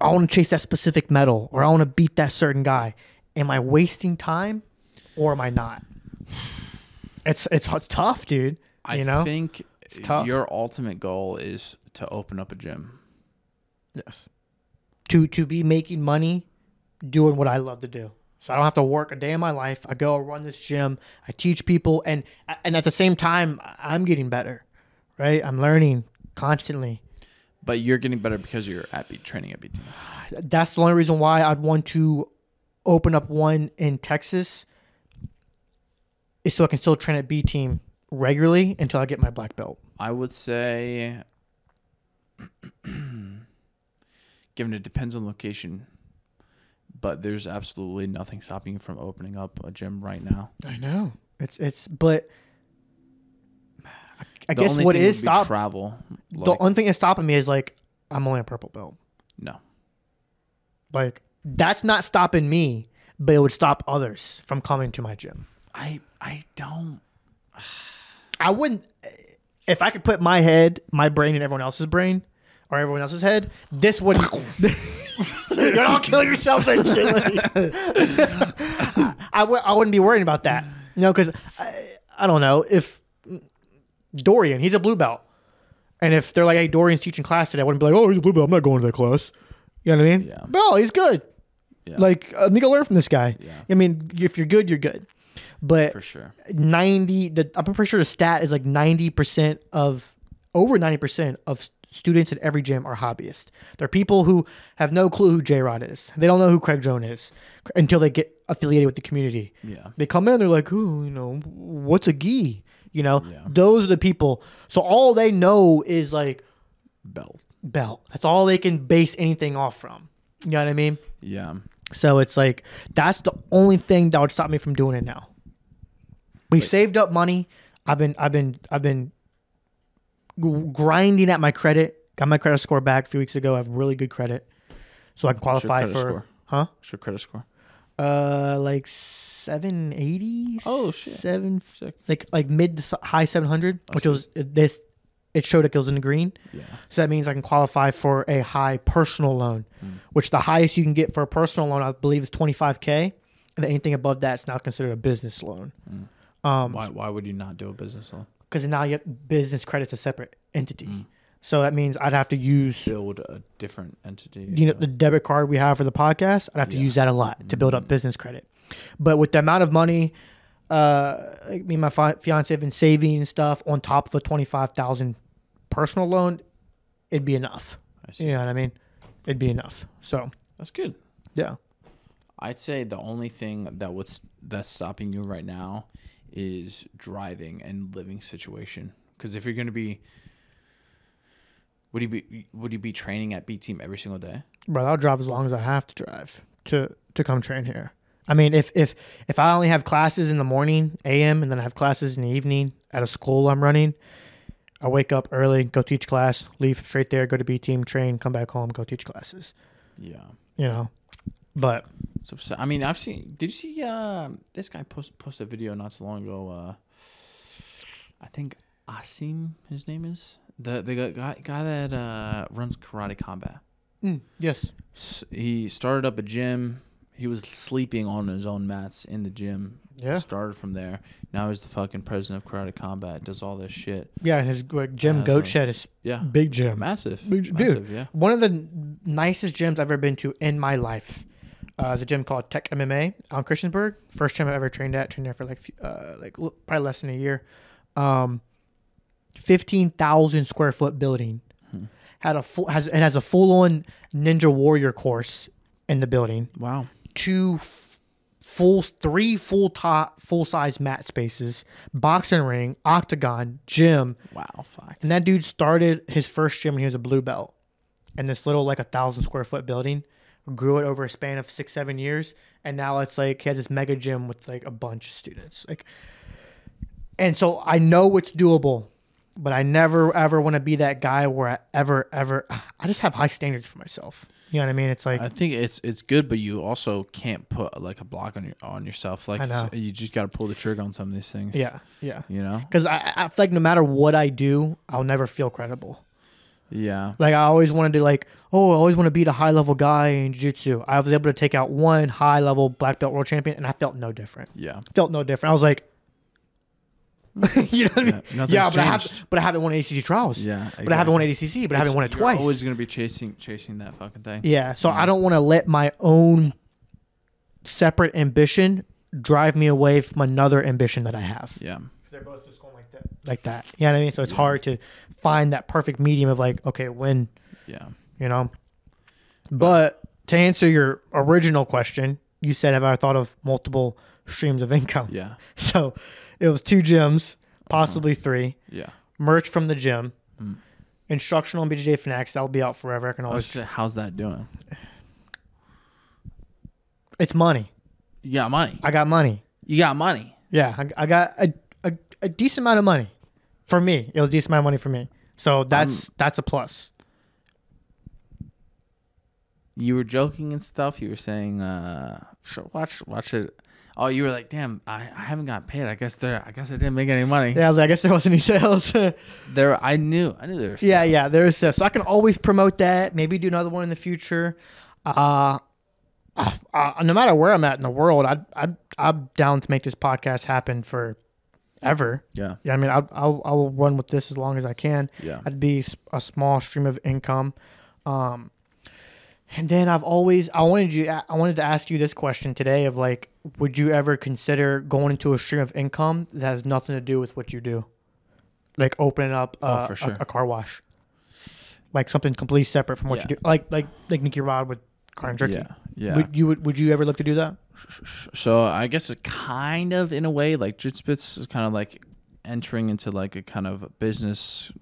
I want to chase that specific medal or I want to beat that certain guy, am I wasting time or am I not? It's tough, dude. I think your ultimate goal is to open up a gym. Yes. To be making money doing what I love to do. So I don't have to work a day in my life. I go run this gym. I teach people. And at the same time, I'm getting better, right? I'm learning constantly. But you're getting better because you're training at B-Team. That's the only reason why I'd want to open up one in Texas is so I can still train at B-Team regularly until I get my black belt. I would say, given it depends on location, but there's absolutely nothing stopping you from opening up a gym right now. I know. But I guess what is stopping travel. The only thing that's stopping me is like I'm only a purple belt. No. Like that's not stopping me, but it would stop others from coming to my gym. I don't. I wouldn't. If I could put my head, my brain in everyone else's brain or everyone else's head, this would. You don't kill yourself instantly. I wouldn't be worrying about that, because I don't know if Dorian, he's a blue belt, and if they're like, "Hey, Dorian's teaching class today," I wouldn't be like, "Oh, he's a blue belt. I'm not going to that class." You know what I mean? Yeah. No, he's good. Yeah. Like, let me go learn from this guy. Yeah. I mean, if you're good, you're good. But for sure, I'm pretty sure the stat is like over 90% of students at every gym are hobbyists. They're people who have no clue who JayRod is. They don't know who Craig Jones is until they get affiliated with the community. Yeah. They come in, they're like, what's a gi? Yeah. Those are the people. So all they know is like belt. That's all they can base anything off from. You know what I mean? Yeah. So it's like, that's the only thing that would stop me from doing it now. We've saved up money. I've been grinding at my credit. Got my credit score back a few weeks ago. I have really good credit, so I can qualify for. Score? Huh? What's your credit score? Like 780. Oh shit. Like mid to high 700, which was this. It showed it was in the green. Yeah. So that means I can qualify for a high personal loan, which the highest you can get for a personal loan, I believe, is $25,000, and anything above that is now considered a business loan. Why would you not do a business loan? Because now you have business credit's a separate entity. So that means I'd have to build a different entity. The debit card we have for the podcast, I'd have to use that a lot to build up business credit. But with the amount of money, like me and my fiance have been saving and stuff on top of a $25,000 personal loan, it'd be enough. I see. You know what I mean? It'd be enough. So that's good. Yeah. I'd say the only thing that's stopping you right now is driving and living situation. Because if you're going to be, would you be training at B-Team every single day? Bro, I'll drive as long as I have to drive to come train here. I mean, if I only have classes in the morning, AM, and then I have classes in the evening at a school I'm running, I wake up early, go teach class, leave straight there, go to B-Team, train, come back home, go teach classes. Yeah. But so I mean, I've seen. Did you see this guy post a video not so long ago? I think Asim, his name is the guy that runs Karate Combat. Yes. So he started up a gym. He was sleeping on his own mats in the gym. Yeah. Started from there. Now he's the fucking president of Karate Combat. Does all this shit. Yeah, and his gym, Goat Shed, is big gym. Massive. Dude, massive, yeah. One of the nicest gyms I've ever been to in my life. The gym called Tech MMA on Christiansburg. First gym I ever trained at. Trained there for probably less than a year. 15,000 square foot building. It has a full on Ninja Warrior course in the building. Wow. Three full size mat spaces, boxing ring, octagon, gym. Wow. Fuck. And that dude started his first gym when he was a blue belt. And this little 1,000 square foot building, grew it over a span of 6-7 years, and now it's he has this mega gym with a bunch of students. And so I know it's doable, but I never ever want to be that guy where I just have high standards for myself. You know what I mean? It's I think it's good, but you also can't put a block on yourself. I know. You just got to pull the trigger on some of these things. Yeah. You know? Because I feel like no matter what I do, I'll never feel credible. Yeah. I always wanted to I always want to be the high level guy in jiu-jitsu. I was able to take out one high level black belt world champion, and I felt no different. Yeah. Felt no different. I was like, you know what I mean? Yeah, but I haven't won ACC trials. Yeah. Exactly. But I haven't won ADCC, but I haven't won it twice. You're always going to be chasing that fucking thing. Yeah. So I don't want to let my own separate ambition drive me away from another ambition that I have. Yeah. They're both just going like that. You know what I mean? So it's hard to find that perfect medium of okay, when, you know. But to answer your original question, you said, have I thought of multiple streams of income? Yeah. So it was 2 gyms, possibly 3. Yeah. Merch from the gym. Instructional and BJJ Fanatics. That'll be out forever. I can always. How's that doing? It's money. You got money. I got money. You got money. Yeah, I got a decent amount of money. For me, it was a decent amount of money for me. So that's a plus. You were joking and stuff. You were saying, watch it. Oh, you were like, damn, I haven't got paid. I guess I didn't make any money. Yeah, I guess there wasn't any sales. I knew there was. Yeah, there's so I can always promote that. Maybe do another one in the future. No matter where I'm at in the world, I'm down to make this podcast happen forever. Yeah. Yeah. I mean, I'll run with this as long as I can. Yeah. I'd be a small stream of income. And then I wanted to ask you this question today of would you ever consider going into a stream of income that has nothing to do with what you do? Like opening up for sure. a car wash. Like something completely separate from what you do. Like Nicky Rod with car and jerky. Yeah. Would you ever look to do that? So I guess it's kind of in a way like JitzBitz is kind of entering into a kind of business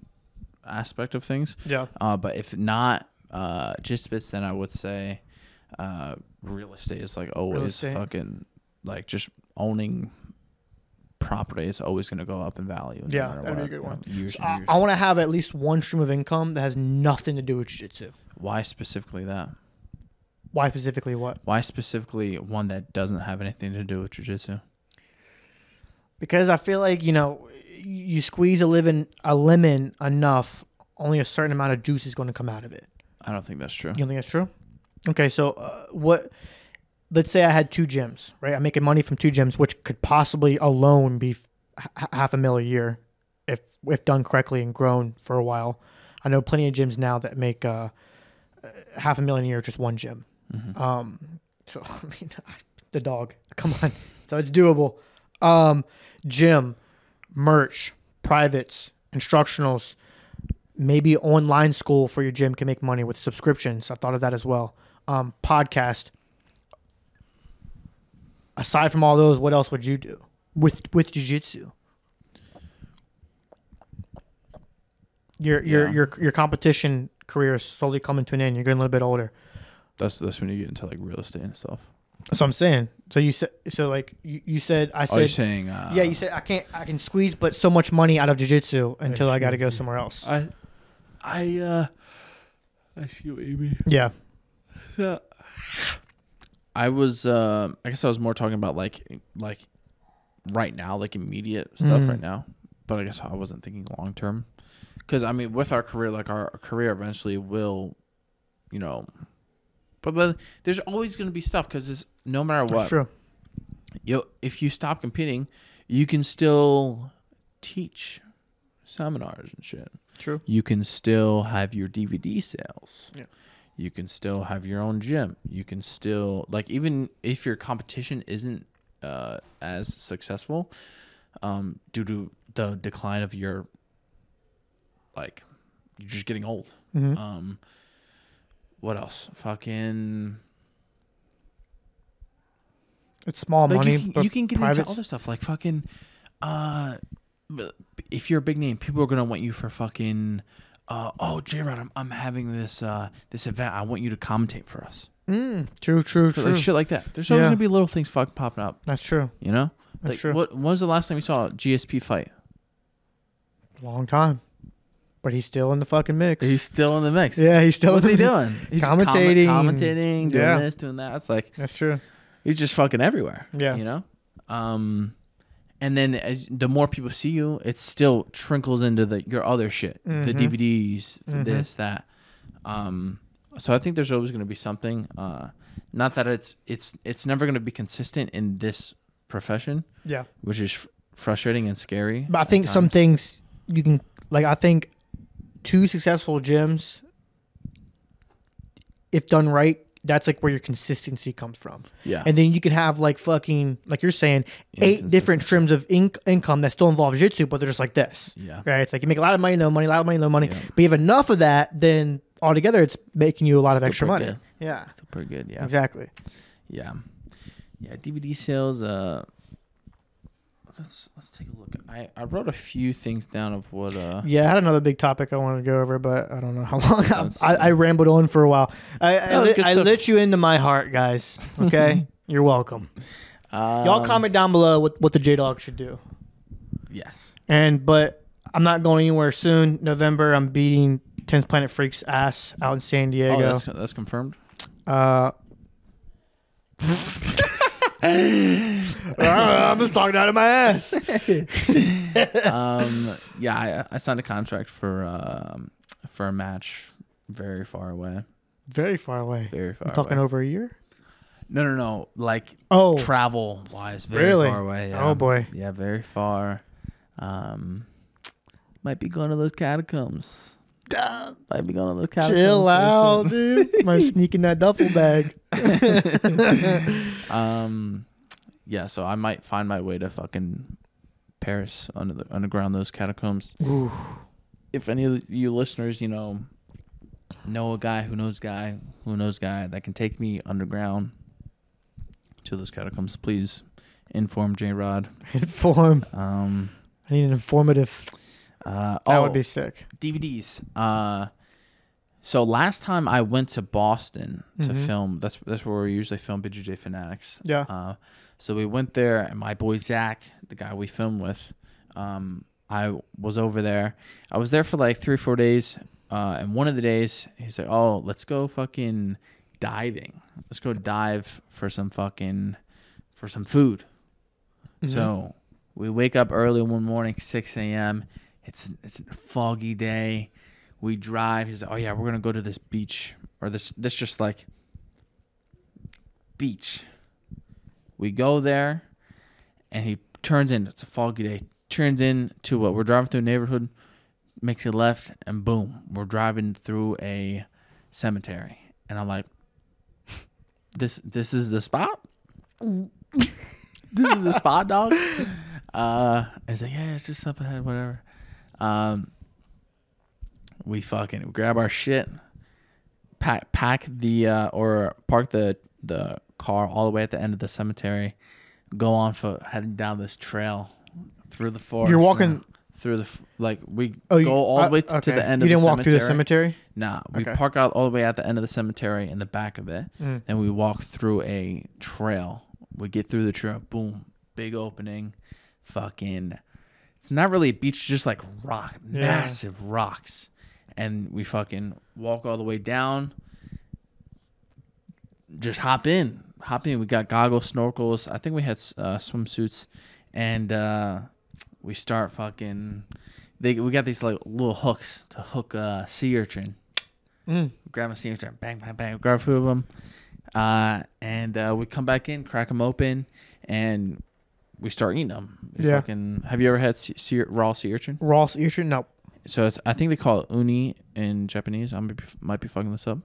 aspect of things. Yeah. But if not JitzBitz, then I would say real estate is always fucking just owning property is always going to go up in value. Yeah, that'd be a good one. Years So and years. I want to have at least one stream of income that has nothing to do with jiu-jitsu. Why specifically that? Why specifically what? Why specifically one that doesn't have anything to do with jiu-jitsu? Because I feel like, you squeeze a lemon enough, only a certain amount of juice is going to come out of it. I don't think that's true. You don't think that's true? Okay, so let's say I had 2 gyms, right? I'm making money from 2 gyms, which could possibly alone be $500,000 a year if done correctly and grown for a while. I know plenty of gyms now that make $500,000 a year just one gym. Mm-hmm. So I mean, the dog, come on. So it's doable. Gym, merch, privates, instructionals, maybe online school for your gym can make money with subscriptions. I thought of that as well. Podcast. Aside from all those, what else would you do with jiu-jitsu? Your competition career is slowly coming to an end. You're getting a little bit older. That's when you get into real estate and stuff. That's what I'm saying. So you said you said I said. Oh, you're saying yeah, you said I can squeeze but so much money out of jiu-jitsu until I got to go somewhere else. I see what you mean. Yeah. I was I guess I was more talking about like right now, immediate stuff right now. But I guess I wasn't thinking long term. Because I mean, with our career, our career eventually will, but there's always going to be stuff because no matter what, That's true. If you stop competing, you can still teach seminars and shit. True. You can still have your DVD sales. Yeah. You can still have your own gym. You can still, like, even if your competition isn't as successful due to the decline of your, like, you're just getting old. Mm-hmm. What else? Fucking... It's small Like money. you can get private. into other stuff like fucking if you're a big name, people are gonna want you for fucking oh JayRod, I'm having this this event. I want you to commentate for us. True. Like shit like that. There's always Yeah. gonna be little things fucking popping up. That's true. You know? That's Like true. when was the last time you saw a GSP fight? Long time. But he's still in the fucking mix. He's still in the mix. Yeah, he's still What's in he the doing? He's Commentating. commentating, doing Yeah. this, doing that. It's like That's true. he's just fucking everywhere. Yeah. You know? And then as the more people see you, it still trickles into your other shit, the DVDs, this, that. So I think there's always going to be something. Not that it's never going to be consistent in this profession. Yeah. Which is frustrating and scary. But I think some things you can, like, I think 2 successful gyms, if done right, that's like where your consistency comes from. Yeah. And then you can have like fucking, like you're saying, 8 different streams of income that still involve jiu-jitsu, but they're just like this. Yeah. Right? It's like you make a lot of money, no money, a lot of money, no money. Yeah. But you have enough of that, then altogether it's making you a lot of Still extra pretty money. good. Yeah. Still pretty good. Yeah. Exactly. Yeah. Yeah. DVD sales. Let's take a look. I wrote a few things down of what. Yeah, I had another big topic I wanted to go over, but I don't know how long. That's- I rambled on for a while. That was good I stuff. lit you into my heart, guys. Okay? You're welcome. Y'all comment down below what the JDawg should do. Yes. But I'm not going anywhere soon. November, I'm beating 10th Planet Freak's ass out in San Diego. Oh, that's confirmed. I'm just talking out of my ass. Yeah, I signed a contract for a match very far away. Very far away. Very far I'm talking away. over a year? No. Like travel wise, very really? far away. Yeah. Oh, boy. Yeah, very far. Might be going to those catacombs. Might be going to those catacombs. Chill very out, soon. dude. Might sneak in that duffel bag. Yeah, so I might find my way to fucking Paris underground those catacombs. Ooh. If any of you listeners, know a guy who knows guy that can take me underground to those catacombs, please inform JayRod. Inform. I need an informative. That Would be sick. DVDs. So last time I went to Boston to film, that's where we usually film BJJ Fanatics. Yeah. So we went there, and my boy Zach, the guy we filmed with, I was over there. I was there for like 3 or 4 days. And one of the days, he's like, "Oh, let's go fucking diving. Let's go dive for some food." So we wake up early one morning, 6 a.m. It's a foggy day. We drive. He's like, "Oh yeah, we're gonna go to this beach or this just like beach." We go there, and he turns in. It's a foggy day. Turns in to what? We're driving through a neighborhood. Makes a left, and boom, we're driving through a cemetery. And I'm like, "This is the spot. This is the spot, dog." And he's like, "Yeah, it's just up ahead, whatever." We fucking grab our shit, pack the or park the car all the way at the end of the cemetery, go on foot, heading down this trail through the forest. You're walking through the we go go all the way to the end of the cemetery. You didn't walk through the cemetery? Nah, we Okay. park out all the way at the end of the cemetery in the back of it. Then we walk through a trail. We get through the trail, boom, big opening, fucking. It's not really a beach, just like rock, massive rocks. And we fucking walk all the way down. Just hop in. We got goggles, snorkels. I think we had swimsuits, and we start fucking. We got these like little hooks to hook a sea urchin. Grab a sea urchin, bang, bang, bang. Grab a few of them, and we come back in, crack them open, and we start eating them. Yeah. Have you ever had raw sea urchin? Raw sea urchin? No. So it's, I think they call it uni in Japanese. I might be fucking this up.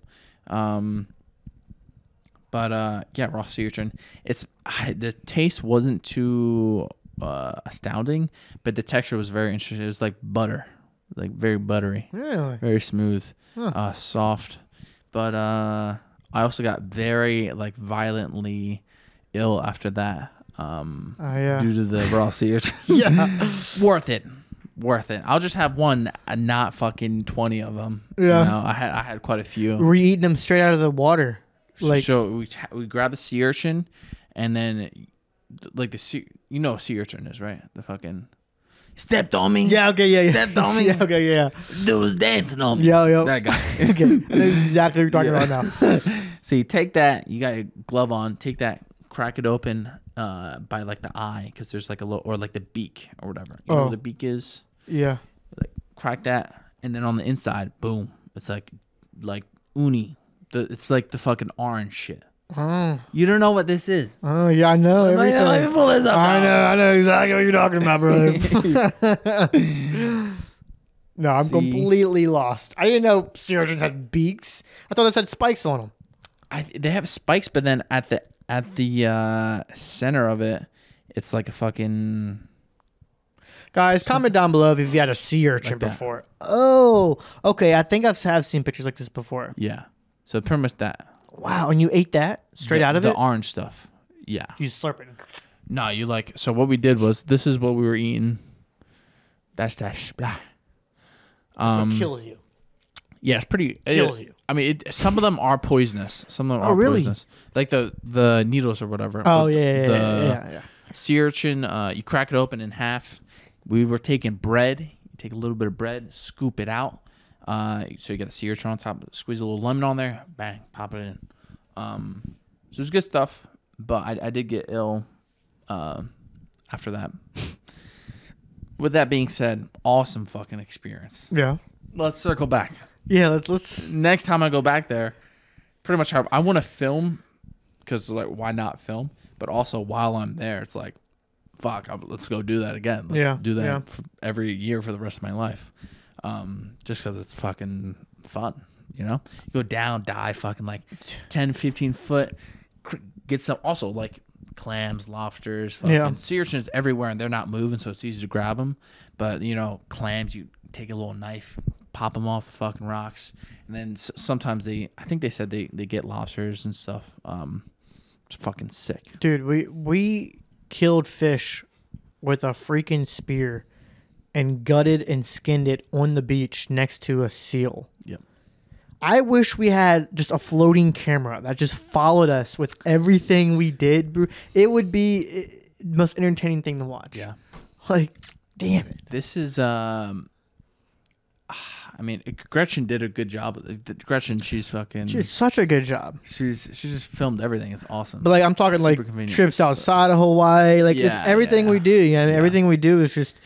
But yeah, raw sea urchin. The taste wasn't too astounding, but the texture was very interesting. It was like butter, like very buttery, Really? very smooth, Huh. soft. But I also got very like violently ill after that. Yeah. Due to the raw sea urchin. Yeah. Worth it. I'll just have one, not fucking 20 of them. Yeah. You know, I had quite a few. Were you eating them straight out of the water? Like, So we grab the sea urchin, and then like the sea, you know what sea urchin is, right? The fucking stepped on me. yeah, okay, yeah. Stepped on me. Yeah, okay, yeah. Dude was dancing on me. Yeah. That guy. Okay. I know exactly what you're talking about now. So you take that, you got your glove on, take that, crack it open by like the eye, because there's like a little, or like the beak or whatever. You know what the beak is? Yeah. Like crack that, and then on the inside, boom, it's like uni. It's like the fucking orange shit. Oh. You don't know what this is. Oh, yeah, I know everything. Let me pull this up. I know exactly what you're talking about, brother. No, I'm See? completely lost. I didn't know sea urchins had beaks. I thought they had spikes on them. They have spikes, but then at the center of it, it's like a fucking. Guys, comment down below if you've had a sea urchin Like that. before. Oh, okay. I think have seen pictures like this before. Yeah. So pretty much that. Wow, and you ate that straight out of the it? orange stuff. Yeah. You slurp it. No, you like. So what we did was, this is what we were eating. That's that. Blah. So it kills you. Yeah, it's pretty. Kills you. I mean, some of them are poisonous. Some of them Oh, are really? poisonous. Like the needles or whatever. Oh, But yeah. the sea urchin, you crack it open in half. We were taking bread. You take a little bit of bread, scoop it out. So you got the sea urchin on top. Squeeze a little lemon on there. Bang, pop it in. So it's good stuff. But I did get ill after that. With that being said, awesome fucking experience. Yeah. Let's circle back. Yeah, let's Next time I go back there, pretty much I want to film, because like, why not film? But also while I'm there, it's like, fuck, let's go do that again. Let's do that for every year for the rest of my life. Just because it's fucking fun, you know? You go down, dive fucking like 10, 15 foot, get some, also like clams, lobsters, fucking sea urchins everywhere, and they're not moving, so it's easy to grab them. But, you know, clams, you take a little knife, pop them off the fucking rocks, and then sometimes I think they said they get lobsters and stuff. It's fucking sick. Dude, we killed fish with a freaking spear and gutted and skinned it on the beach next to a seal. Yep. I wish we had just a floating camera that just followed us with everything we did, bro. It would be the most entertaining thing to watch. Yeah. Like, damn it. This is I mean, Gretchen did a good job. Gretchen, she's fucking. She did such a good job. She just filmed everything. It's awesome. But like, I'm talking Super like convenient. trips outside of Hawaii, like just everything we do. You know, everything we do is just,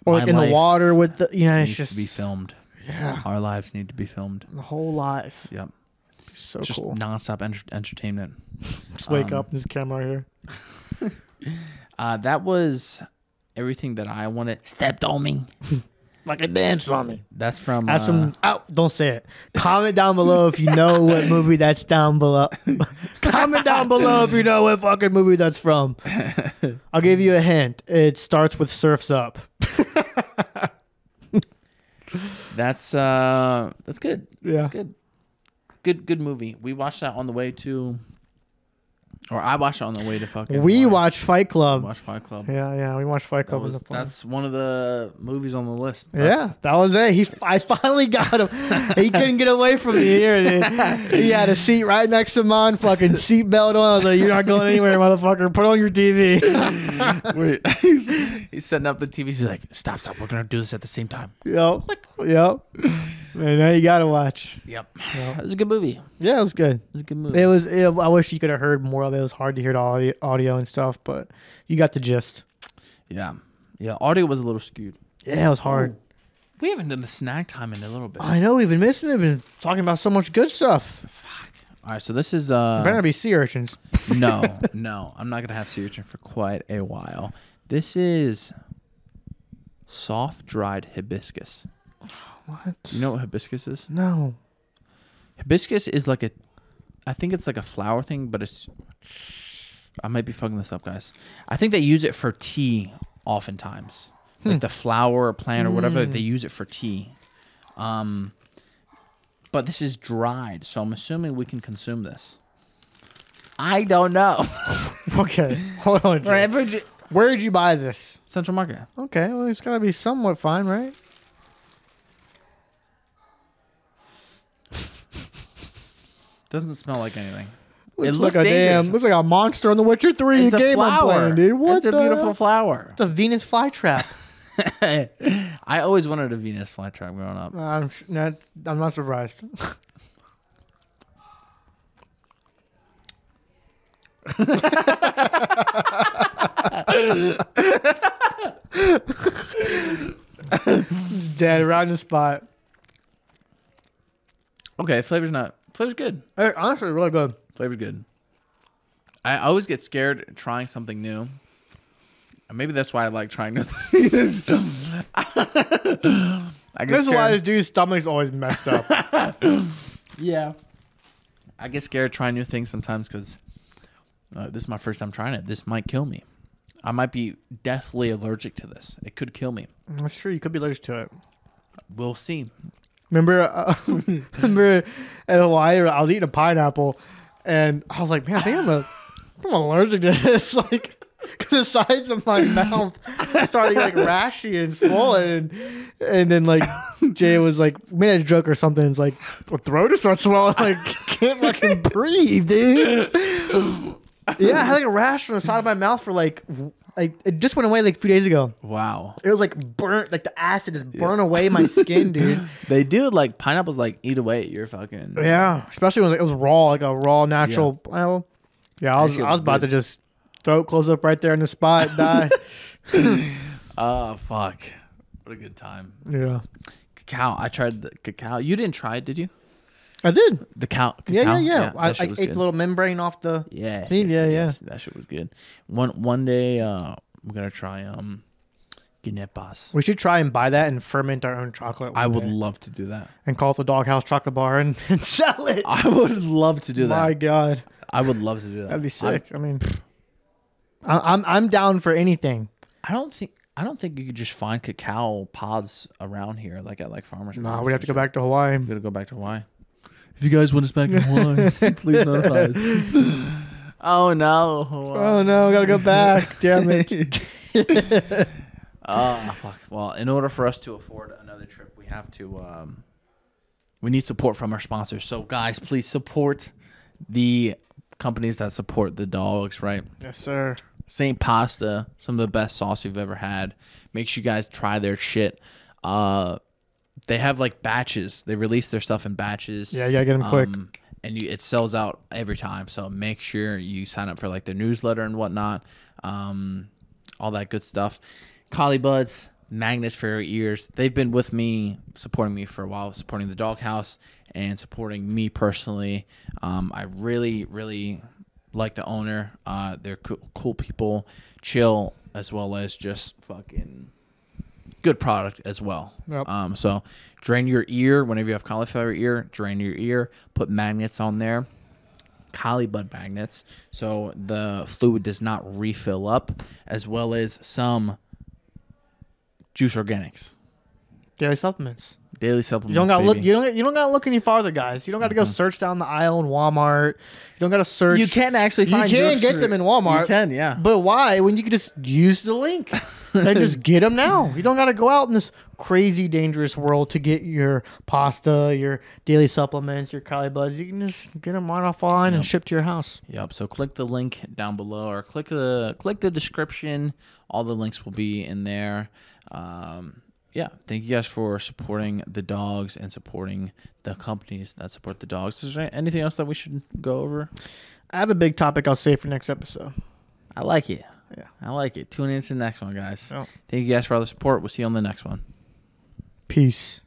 or like My in the life water with the, you know, it's needs just to be filmed. Yeah. Our lives need to be filmed. The whole life. Yep. So Just cool. nonstop entertainment. Just wake up and this camera here. That was everything that I wanted. Stepped on me. Like a dance on me. That's from. That's from. Oh, don't say it. Comment down below if you know what movie that's down below. Comment down below if you know what fucking movie that's from. I'll give you a hint. It starts with Surf's Up. That's good. Yeah. That's good. Good movie. We watched that on the way to, or I watched it on the way to fucking. We Hawaii. watched Fight Club. We watched Fight Club. Yeah, we watched Fight Club. That's one of the movies on the list. Yeah, that was it. I finally got him. He couldn't get away from me here. Dude. He had a seat right next to mine, fucking seatbelt on. I was like, "You're not going anywhere, motherfucker. Put on your TV." Wait, he's setting up the TV. He's like, "Stop! We're gonna do this at the same time." Yep. Man, now you gotta watch. Yep. It was a good movie. Yeah, it was good. It was a good movie. I wish you could have heard more of it. It was hard to hear the audio and stuff, but you got the gist. Yeah. Audio was a little skewed. Yeah, it was hard. We haven't done the snack time in a little bit. I know we've been missing it. We've been talking about so much good stuff. All right, so this is Better be sea urchins. no, I'm not gonna have sea urchin for quite a while. This is soft dried hibiscus. What? You know what hibiscus is? No. Hibiscus is like I think it's like a flower thing, but I might be fucking this up, guys. I think they use it for tea oftentimes. Like the flower or plant or whatever, they use it for tea. But this is dried, so I'm assuming we can consume this. I don't know. Okay, hold on. Jay. Right, Where did you buy this? Central Market. Okay, well, it's got to be somewhat fine, right? Doesn't smell like anything. Looks looks like a dangerous. looks like a monster in the Witcher 3 It's a game I'm flower. playing, dude. What It's a the beautiful hell? flower. It's a Venus flytrap. I always wanted a Venus flytrap growing up. I'm not surprised. Dead right in the spot. Okay, flavor's good. Hey, honestly, really good. Flavor's good. I always get scared trying something new. And maybe that's why I like trying new things. This is why this dude's stomach's always messed up. Yeah. I get scared trying new things sometimes because this is my first time trying it. This might kill me. I might be deathly allergic to this. It could kill me. That's true. You could be allergic to it. We'll see. Remember in Hawaii, I was eating a pineapple, and I was like, man, I think I'm allergic to this. Like, because the sides of my mouth started like rashy and swollen, and then like Jay was like, made a joke or something. It's like, my throat just starts swelling. Like, can't fucking breathe, dude. Yeah, I had like a rash on the side of my mouth for like it just went away like a few days ago. Wow. It was like burnt, like the acid just burned away my skin, dude. They do like pineapples like eat away at your fucking. Yeah, especially when it was raw, like a raw natural pineapple. Yeah, I was about to just throat close up right there in the spot, die. Oh fuck! What a good time. Yeah, Cacao. I tried the cacao. You didn't try it, did you? I did. The cacao. Yeah. I that shit was ate good. the little membrane off the. Yeah. thing. Yeah. That shit was good. One day, we're gonna try guinepas. We should try and buy that and ferment our own chocolate. I would day. love to do that. And call it the Dawg House Chocolate Bar and sell it. I would love to do that. My God, I would love to do that. that'd be sick. I mean, I'm down for anything. I don't think you could just find cacao pods around here, like at like farmers. No, we have to go back to Hawaii. We gotta go back to Hawaii. If you guys want us back in Hawaii, please notify us. Oh no, Hawaii. Oh no, gotta go back. Damn it. Oh fuck. Well, in order for us to afford another trip, we have to. We need support from our sponsors. So guys, please support the companies that support the dogs. Right. Yes, sir. St. Posta, some of the best sauce you've ever had. Make sure you guys try their shit. They have like batches. They release their stuff in batches. Yeah, you gotta get them quick. And it sells out every time. So make sure you sign up for like their newsletter and whatnot. All that good stuff. Caulibuds, magnets for your ears. They've been with me, supporting me for a while, supporting the Dawg House and supporting me personally. I really, really like the owner. They're cool people, chill, as well as just fucking good product as well. Yep. So drain your ear whenever you have cauliflower ear. Drain your ear. Put magnets on there. Caulibud magnets, so the fluid does not refill up, as well as some Juce Organics. Daily supplements. Daily supplements. You don't gotta look. baby. You don't gotta look any farther, guys. You don't gotta go search down the aisle in Walmart. You don't gotta search. You can actually find. You can Juice get them in Walmart. You can, yeah. But why? When you could just use the link and just get them now. You don't gotta go out in this crazy, dangerous world to get your pasta, your daily supplements, your Caulibuds. You can just get them right offline and ship to your house. Yep. So click the link down below, or click the description. All the links will be in there. Yeah, thank you guys for supporting the dogs and supporting the companies that support the dogs. Is there anything else that we should go over? I have a big topic I'll save for next episode. I like it. Yeah. I like it. Tune in to the next one, guys. Oh. Thank you guys for all the support. We'll see you on the next one. Peace.